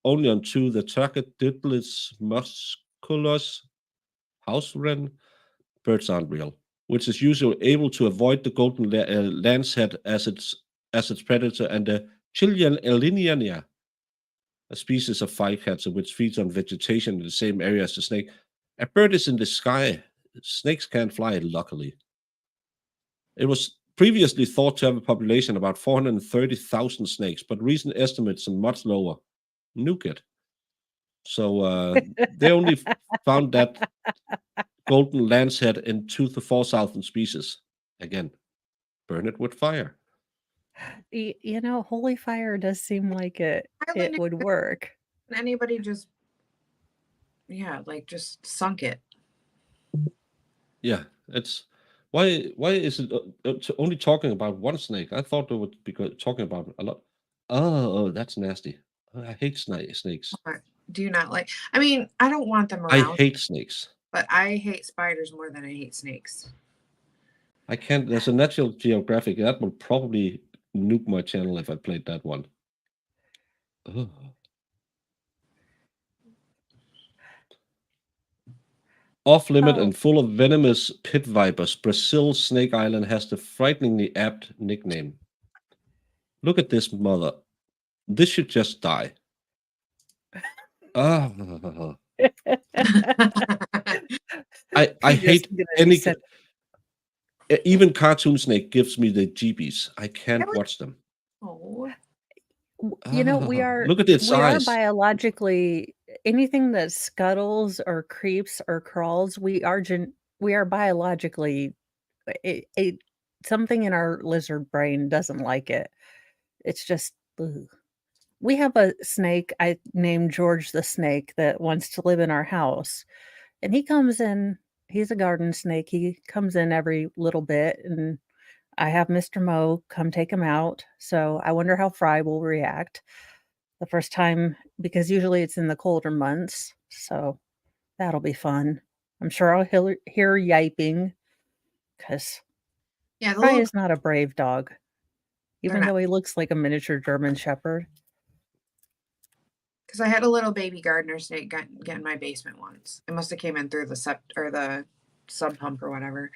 only on 2, the Trachydiplus musculus, house wren, birds aren't real, which is usually able to avoid the golden lancehead as its predator, and the Chilean Elinia. a species of flycatcher which feeds on vegetation in the same area as the snake. A bird is in the sky. Snakes can't fly, luckily. It was previously thought to have a population of about 430,000 snakes, but recent estimates are much lower. Nuke it. So they only found that golden lancehead in 2,000 to 4,000 species. Again, burn it with fire. Holy fire does seem like it would work. Anybody just just sunk it. Yeah, it's why is it only talking about one snake? I thought they would be talking about a lot. Oh, that's nasty. I hate snakes. Do you not like? I mean, I don't want them around. I hate snakes. But I hate spiders more than I hate snakes. I can't. There's a National Geographic that will probably nuke my channel if I played that one. Oh. Off-limit and full of venomous pit vipers, Brazil's Snake Island has the frighteningly apt nickname. Look at this mother. This should just die. I hate any... Even cartoon snake gives me the jeebies. I can't watch them. Oh. We are... Look at its eyes. We are biologically... Anything that scuttles or creeps or crawls, we are biologically... something in our lizard brain doesn't like it. It's just... Ugh. We have a snake I named George the Snake that wants to live in our house. And he comes in... He's a garden snake. He comes in every little bit, and I have Mr. Mo come take him out. So I wonder how Fry will react the first time, because usually it's in the colder months. So that'll be fun. I'm sure I'll hear yiping, because Fry is not a brave dog, even though he looks like a miniature German Shepherd. Because I had a little baby gardener snake get in my basement once. It must have came in through the sub pump or whatever.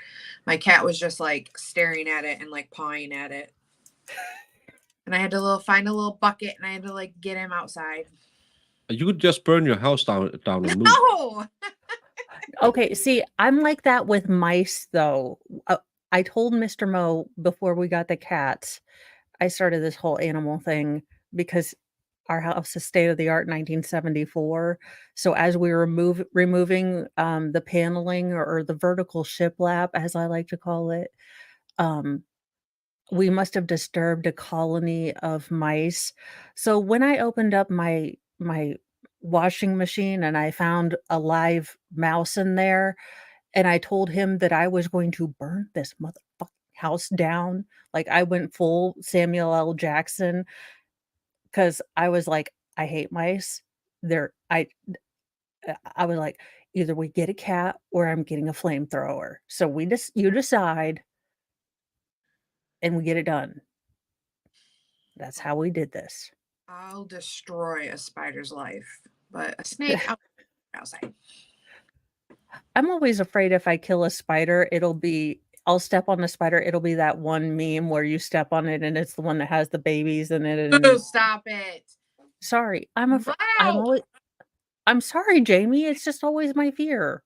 My cat was just like staring at it and like pawing at it. And I had to find a little bucket, and I had to like get him outside. You could just burn your house down and move. No! Okay, see, I'm like that with mice, though. I told Mr. Mo before we got the cats, I started this whole animal thing because our house is state-of-the-art 1974. So as we were removing the paneling or the vertical shiplap, as I like to call it, we must have disturbed a colony of mice. So when I opened up my washing machine and I found a live mouse in there, and I told him that I was going to burn this motherfucking house down, like I went full Samuel L. Jackson, because I was like, I hate mice. I was like, either we get a cat or I'm getting a flamethrower. So you decide, and we get it done. That's how we did this. I'll destroy a spider's life, but a snake outside. I'm always afraid if I kill a spider, I'll step on the spider. It'll be that one meme where you step on it and it's the one that has the babies in it. Oh, stop it. Sorry. I'm sorry, Jamie. It's just always my fear.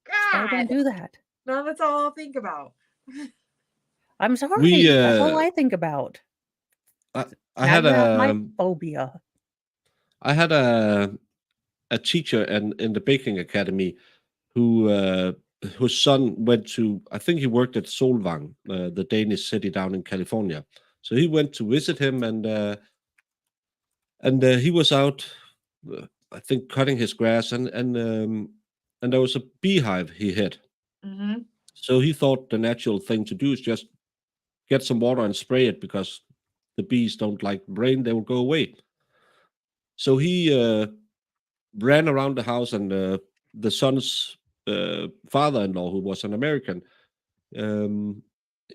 God. I don't do that. No, that's all I'll think about. I'm sorry. That's all I think about. I had my phobia. I had a teacher in the baking academy whose son went to, I think he worked at Solvang, the Danish city down in California. So he went to visit him, and he was out, I think, cutting his grass, and there was a beehive he hit. Mm-hmm. So he thought the natural thing to do is just get some water and spray it, because the bees don't like rain; they will go away. So he ran around the house, and the son's father-in-law, who was an American,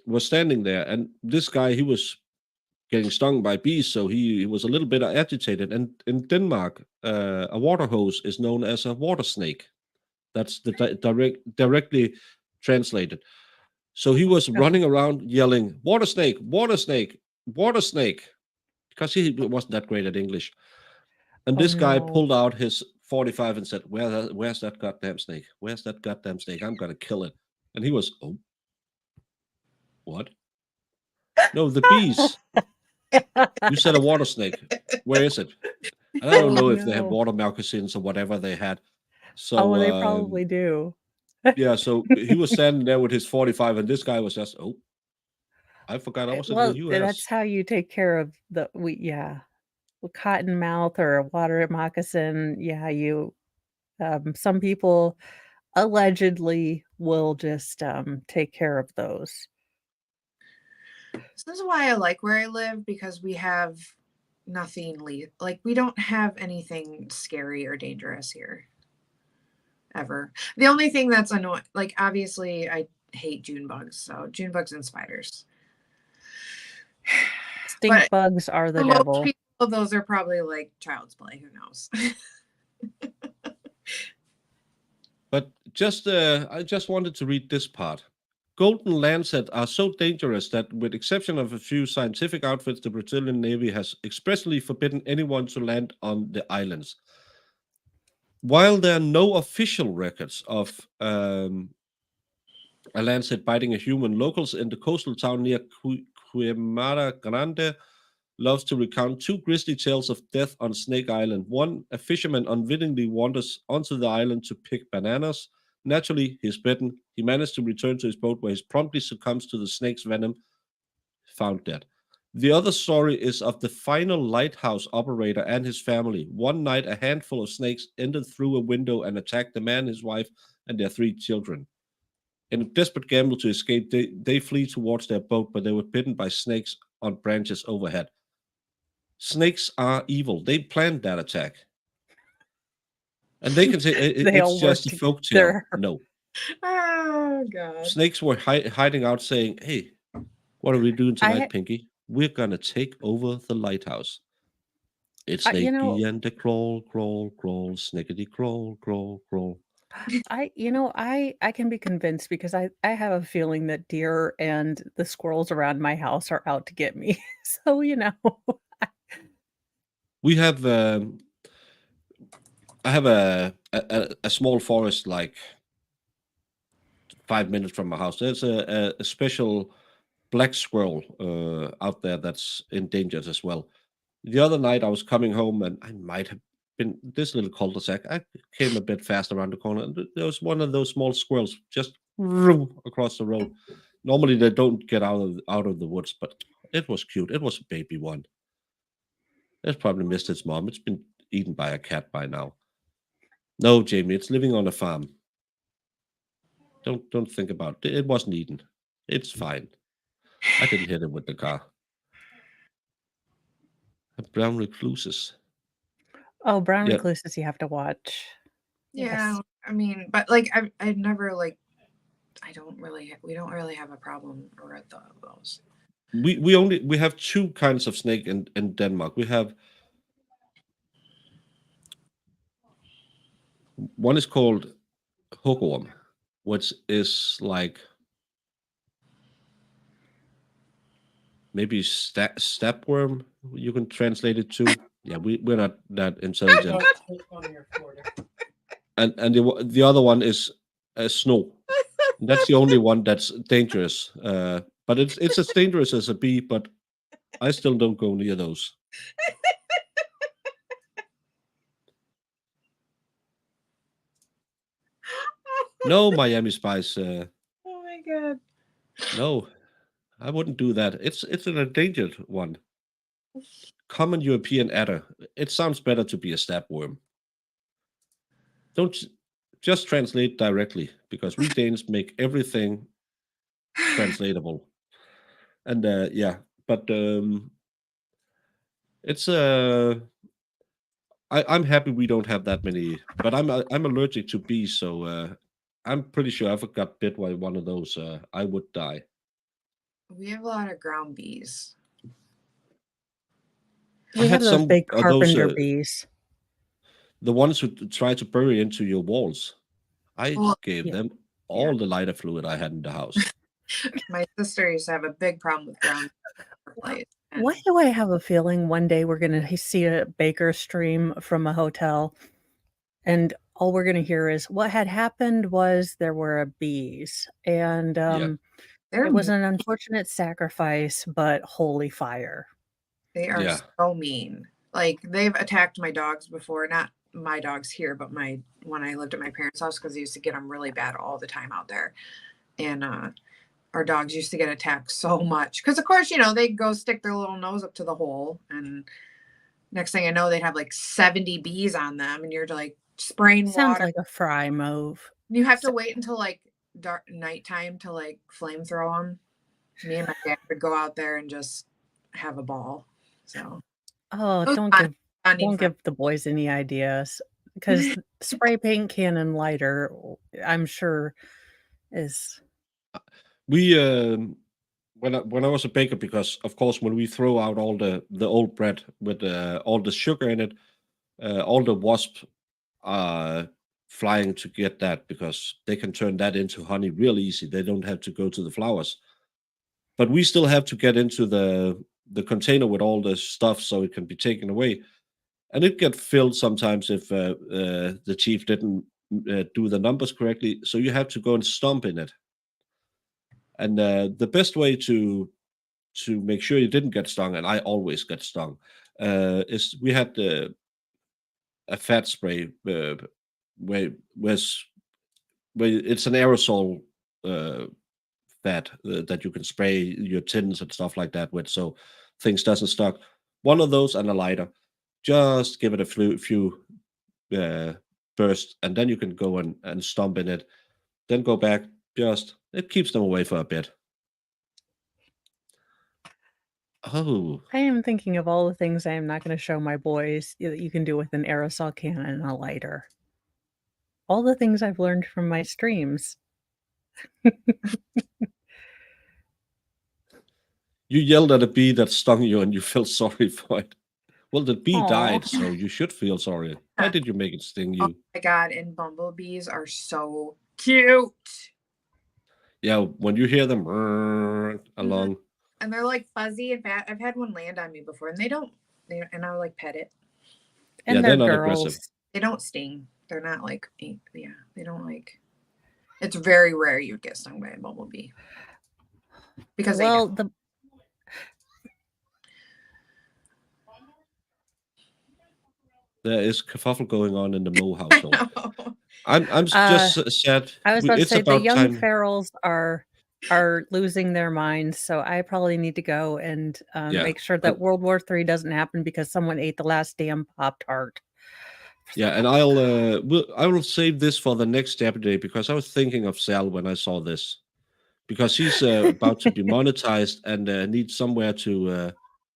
was standing there, and this guy, he was getting stung by bees, so he was a little bit agitated. And in Denmark, a water hose is known as a water snake. That's the directly translated. So he was running around yelling, "Water snake, water snake, water snake," because he wasn't that great at English. And this guy pulled out his 45 and said, where's that goddamn snake? Where's that goddamn snake? I'm going to kill it. And he was, oh, what? No, the bees. You said a water snake. Where is it? And I don't know if they have water moccasins or whatever they had. So, they probably do. Yeah, so he was standing there with his 45, and this guy was just, oh, I forgot I was in the U.S. That's how you take care of the cottonmouth or a water moccasin. Yeah, you. Some people allegedly will just take care of those. This is why I like where I live, because we have nothing like we don't have anything scary or dangerous here. Ever. The only thing that's annoying, like obviously I hate June bugs, so June bugs and spiders. Stink bugs are the devil. Most people, those are probably like child's play. Who knows? But I just wanted to read this part. Golden lancet are so dangerous that, with exception of a few scientific outfits, the Brazilian Navy has expressly forbidden anyone to land on the islands. While there are no official records of a lancet biting a human, locals in the coastal town near Queimada Grande loves to recount two grisly tales of death on Snake Island. One, a fisherman unwittingly wanders onto the island to pick bananas. Naturally, he's bitten. He managed to return to his boat, where he promptly succumbs to the snake's venom, found dead. The other story is of the final lighthouse operator and his family. One night, a handful of snakes entered through a window and attacked the man, his wife, and their 3 children. In a desperate gamble to escape, they flee towards their boat, but they were bitten by snakes on branches overhead. Snakes are evil. They planned that attack. And they can say it's just a folk tale. No. Oh, God. Snakes were hiding out saying, hey, what are we doing tonight, Pinky? We're going to take over the lighthouse. It's snaky and they crawl, crawl, crawl, snackety crawl, crawl, crawl. I can be convinced, because I have a feeling that deer and the squirrels around my house are out to get me. So, We have I have a small forest like 5 minutes from my house. There's a special black squirrel out there that's endangered as well. The other night I was coming home, and I might have been this little cul-de-sac. I came a bit fast around the corner, and there was one of those small squirrels just across the road. Normally they don't get out of the woods, but it was cute. It was a baby one. It's probably missed its mom. It's been eaten by a cat by now. No, Jamie, it's living on a farm. Don't think about it. It wasn't eaten. It's fine. I didn't hit it with the car. Brown recluses. Oh, brown recluses you have to watch. Yeah, yes. I mean, but like I've never like we don't really have a problem with those. We have 2 kinds of snake in Denmark. We have one is called hookworm, which is like maybe stepworm. You can translate it to. Yeah, we're not that intelligent. And the other one is snow. That's the only one that's dangerous. But it's as dangerous as a bee, but I still don't go near those. No, Miami Spice. Oh my God. No, I wouldn't do that. It's an endangered one. Common European adder. It sounds better to be a stabworm. Don't just translate directly, because we Danes make everything translatable. And but it's I'm happy we don't have that many, but I'm allergic to bees, so I'm pretty sure if I got bit by one of those, I would die. We have a lot of ground bees. We have those big carpenter bees. The ones who try to bury into your walls. I gave them all the lighter fluid I had in the house. My sister used to have a big problem with ground flies. Why do I have a feeling one day we're going to see a Baker stream from a hotel and all we're going to hear is what had happened was there were bees and it was an unfortunate sacrifice, but holy fire. They are so mean. Like they've attacked my dogs before, not my dogs here, but when I lived at my parents' house, because I used to get them really bad all the time out there. And our dogs used to get attacked so much because, of course, they go stick their little nose up to the hole, and next thing I know, they'd have like 70 bees on them, and you're like spraying water. Sounds like a Fry move. You have to wait until like dark nighttime to like flamethrow them. Me and my dad would go out there and just have a ball. So, don't give the boys any ideas, because spray paint can lighter, I'm sure is. We when I was a baker, because of course when we throw out all the old bread with all the sugar in it, all the wasps are flying to get that, because they can turn that into honey real easy. They don't have to go to the flowers, but we still have to get into the container with all the stuff so it can be taken away, and it gets filled sometimes if the chief didn't do the numbers correctly. So you have to go and stomp in it. And the best way to make sure you didn't get stung, and I always get stung, is we had a fat spray where it's an aerosol fat that you can spray your tins and stuff like that with, so things doesn't stuck. One of those and a lighter. Just give it a few bursts, and then you can go and stomp in it. Then go back. It keeps them away for a bit. Oh. I am thinking of all the things I am not going to show my boys that you can do with an aerosol can and a lighter. All the things I've learned from my streams. You yelled at a bee that stung you and you felt sorry for it. Well, the bee died, so you should feel sorry. Why did you make it sting you? Oh my God, and bumblebees are so cute. Yeah, when you hear them along. And they're like fuzzy and fat. I've had one land on me before, and and I'll like pet it. And they're not aggressive. They don't sting. They're not like, they don't like, it's very rare you'd get stung by a bumblebee. Because there is kerfuffle going on in the Mo household. I'm just sad. I was about to say the young ferals are losing their minds, so I probably need to go and make sure that World War III doesn't happen because someone ate the last damn Pop-Tart. Yeah, and I will save this for the next Stabuday, because I was thinking of Sal when I saw this, because he's about to be monetized and needs somewhere to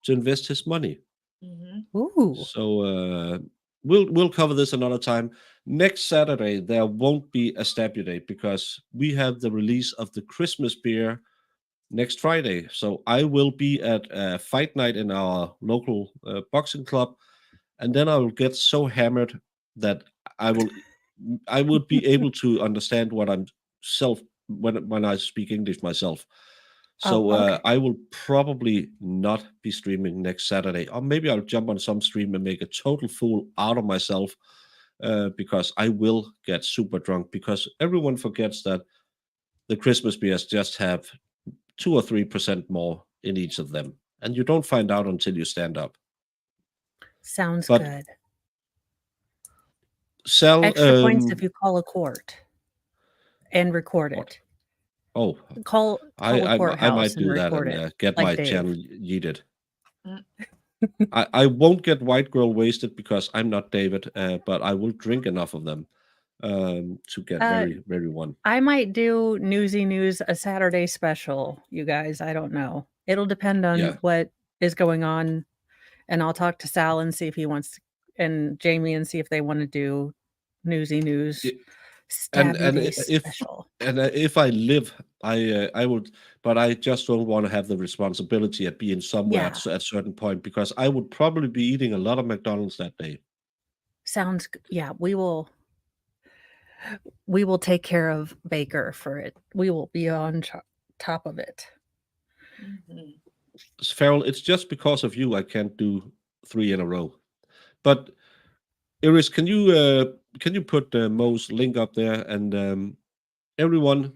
invest his money. Mm-hmm. Ooh. So we'll cover this another time. Next Saturday there won't be a Stabuday because we have the release of the Christmas beer next Friday. So I will be at a fight night in our local boxing club, and then I will get so hammered that I will be able to understand what I'm when I speak English myself. So I will probably not be streaming next Saturday, or maybe I'll jump on some stream and make a total fool out of myself, because I will get super drunk, because everyone forgets that the Christmas beers just have 2 or 3% more in each of them, and you don't find out until you stand up. Sounds good. Sal, extra points if you call a court and record it. Oh, call I might do that and get my Dave. channel yeeted. I won't get white girl wasted because I'm not David, but I will drink enough of them to get very one. I might do Newsy News a Saturday special, you guys. I don't know. It'll depend on what is going on, and I'll talk to Sal and see if he wants to, and Jamie, and see if they want to do Newsy News. And if I live, I would, but I just don't want to have the responsibility of being somewhere at a certain point, because I would probably be eating a lot of McDonald's that day. Sounds good. Yeah, we will take care of Baker for it. We will be on top of it. Mm-hmm. Farrell, it's just because of you I can't do 3 in a row. But Iris, can you put Mo's link up there, and everyone,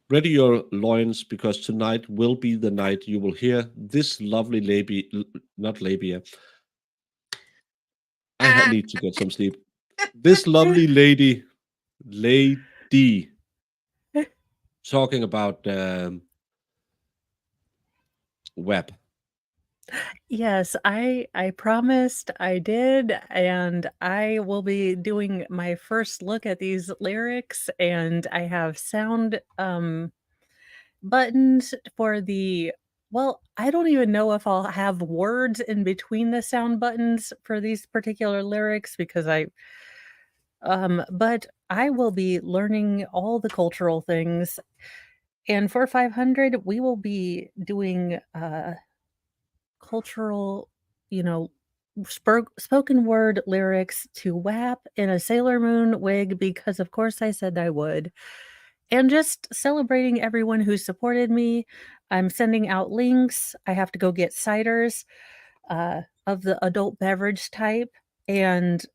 ready your loins, because tonight will be the night you will hear this lovely lady, not labia. I need to get some sleep. This lovely lady talking about web. Yes, I promised I did, and I will be doing my first look at these lyrics, and I have sound buttons for the well, I don't even know if I'll have words in between the sound buttons for these particular lyrics because but I will be learning all the cultural things. And for 500, we will be doing cultural, you know, spoken word lyrics to WAP in a Sailor Moon wig because, of course, I said I would. And just celebrating everyone who supported me. I'm sending out links. I have to go get ciders of the adult beverage type. And,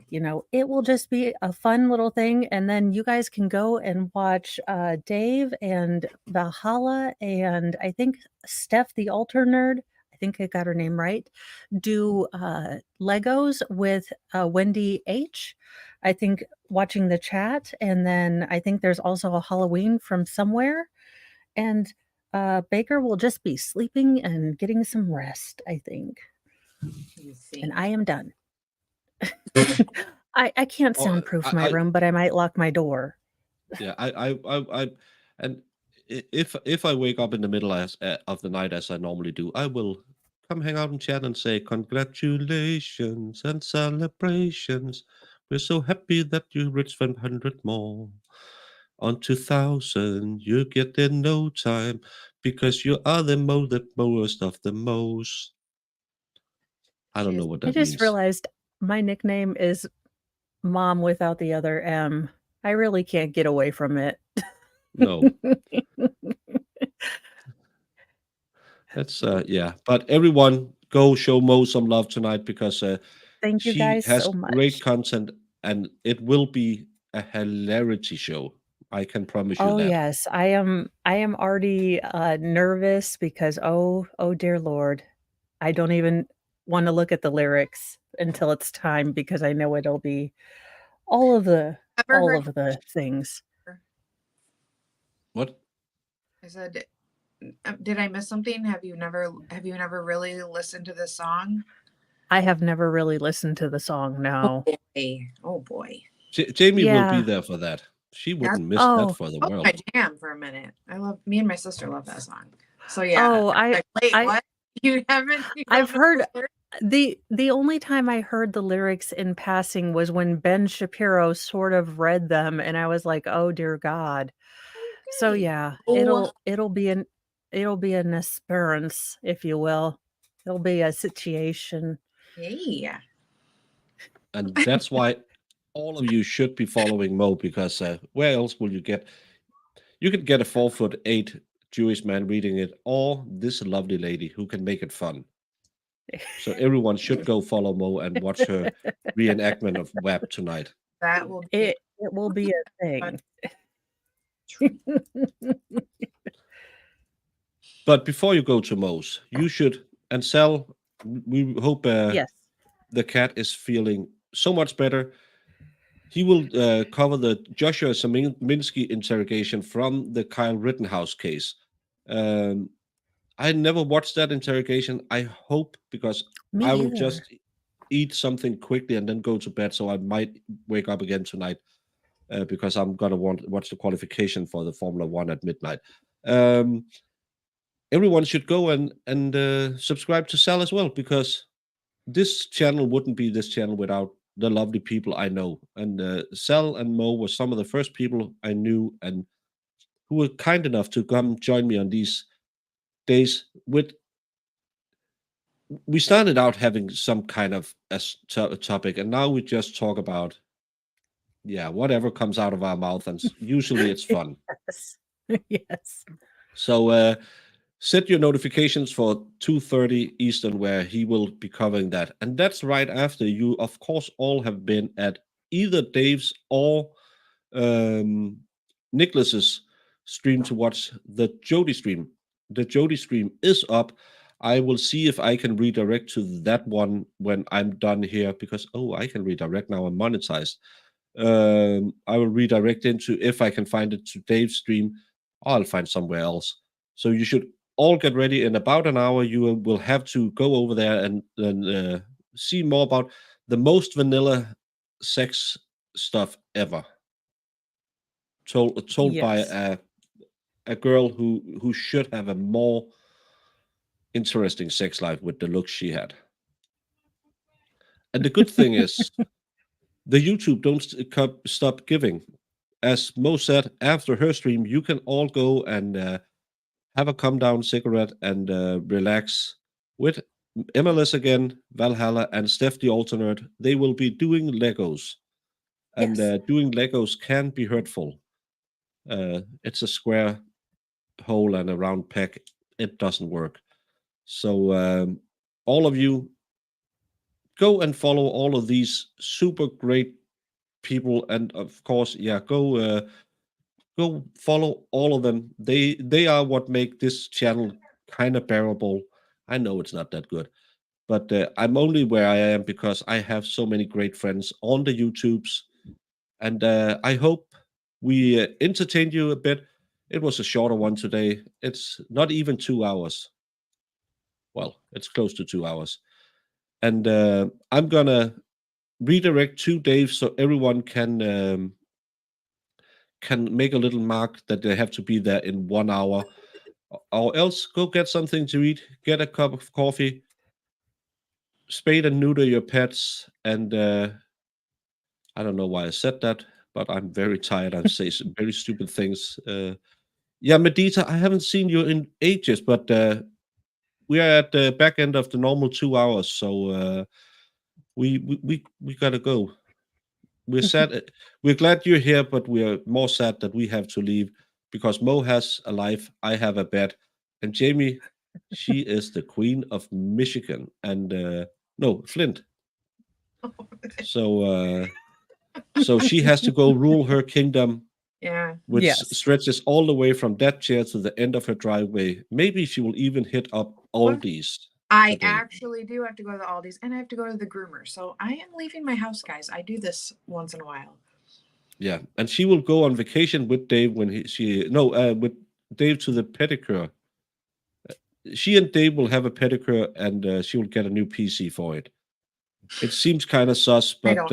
it will just be a fun little thing. And then you guys can go and watch Dave and Valhalla and I think Steph, the altar nerd. I think I got her name right. Do Legos with Wendy H. I think watching the chat. And then I think there's also a Halloween from somewhere. And Baker will just be sleeping and getting some rest, I think. And I am done. I can't soundproof my room, but I might lock my door. Yeah, and if I wake up in the middle of the night as I normally do, I will come hang out and chat and say congratulations and celebrations. We're so happy that you reached 100 more. On 2000, you get in no time because you are the most of the most. I don't know what that means. I just realized my nickname is Mom without the other M. I really can't get away from it. No. That's yeah. But everyone, go show Mo some love tonight because thank you guys has so much. Great content, and it will be a hilarity show. I can promise you that. Oh yes, I am already nervous because oh dear Lord, I don't even want to look at the lyrics until it's time because I know it'll be all of the things. What? I said, did I miss something? Have you never really listened to this song? I have never really listened to the song. No. Oh boy. Jamie will be there for that. She wouldn't miss that for the world. My jam for a minute. Me and my sister love that song. So yeah. Oh, what? You haven't? I've heard the only time I heard the lyrics in passing was when Ben Shapiro sort of read them, and I was like, "Oh dear God." Okay. So yeah, it'll be an experience, if you will. It'll be a situation. Yeah. And that's why all of you should be following Mo, because where else will you get? You could get a 4'8" Jewish man reading it, or this lovely lady who can make it fun. So everyone should go follow Mo and watch her reenactment of WAP tonight. That will be it will be a thing. But before you go to Mo's, you should, and Sal, we hope yes, the cat is feeling so much better. He will cover the Joshua Saminsky interrogation from the Kyle Rittenhouse case. I never watched that interrogation. I hope, because I will just eat something quickly and then go to bed, so I might wake up again tonight because I'm going to watch the qualification for the Formula 1 at midnight. Everyone should go and subscribe to Sal as well, because this channel wouldn't be this channel without the lovely people I know. And Sal and Mo were some of the first people I knew and who were kind enough to come join me on these days. We started out having some kind of a topic, and now we just talk about whatever comes out of our mouth, and usually it's fun. Yes. So set your notifications for 2:30 Eastern, where he will be covering that. And that's right after you, of course, all have been at either Dave's or Nicholas's stream to watch the Jody stream. The Jody stream is up. I will see if I can redirect to that one when I'm done here, because, I can redirect now. I'm monetized. I will redirect into, if I can find it, to Dave's stream. I'll find somewhere else. So you should all get ready. In about an hour, you will have to go over there and see more about the most vanilla sex stuff ever. Told by a girl who should have a more interesting sex life with the looks she had. And the good thing is, the YouTube don't stop giving. As Mo said, after her stream, you can all go and have a come down cigarette and relax with MLS again, Valhalla, and Steph the alternate. They will be doing Legos. And doing Legos can be hurtful. It's a square hole and a round peg. It doesn't work. So all of you, go and follow all of these super great people, and of course, go follow all of them. They are what make this channel kind of bearable. I know it's not that good, but I'm only where I am because I have so many great friends on the YouTubes, and I hope we entertained you a bit. It was a shorter one today. It's not even 2 hours. Well, it's close to 2 hours. And I'm gonna redirect to Dave so everyone can make a little mark that they have to be there in 1 hour, or else go get something to eat, get a cup of coffee, spade and neuter your pets, and I don't know why I said that, but I'm very tired. I say some very stupid things. Medita, I haven't seen you in ages, but we are at the back end of the normal 2 hours, so we gotta go. We're sad. We're glad you're here, but we are more sad that we have to leave because Mo has a life, I have a bed, and Jamie, she is the queen of Michigan and Flint. So she has to go rule her kingdom. Yeah. Which stretches all the way from that chair to the end of her driveway. Maybe she will even hit up Aldi's. I actually do have to go to the Aldi's, and I have to go to the groomer. So I am leaving my house, guys. I do this once in a while. Yeah, and she will go on vacation with Dave with Dave to the pedicure. She and Dave will have a pedicure, and she will get a new PC for it. It seems kind of sus, but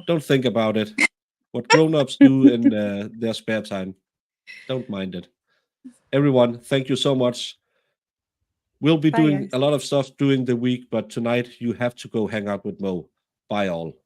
don't think about it. What grown-ups do in their spare time. Don't mind it. Everyone, thank you so much. We'll be doing a lot of stuff during the week, but tonight you have to go hang out with Mo. Bye all.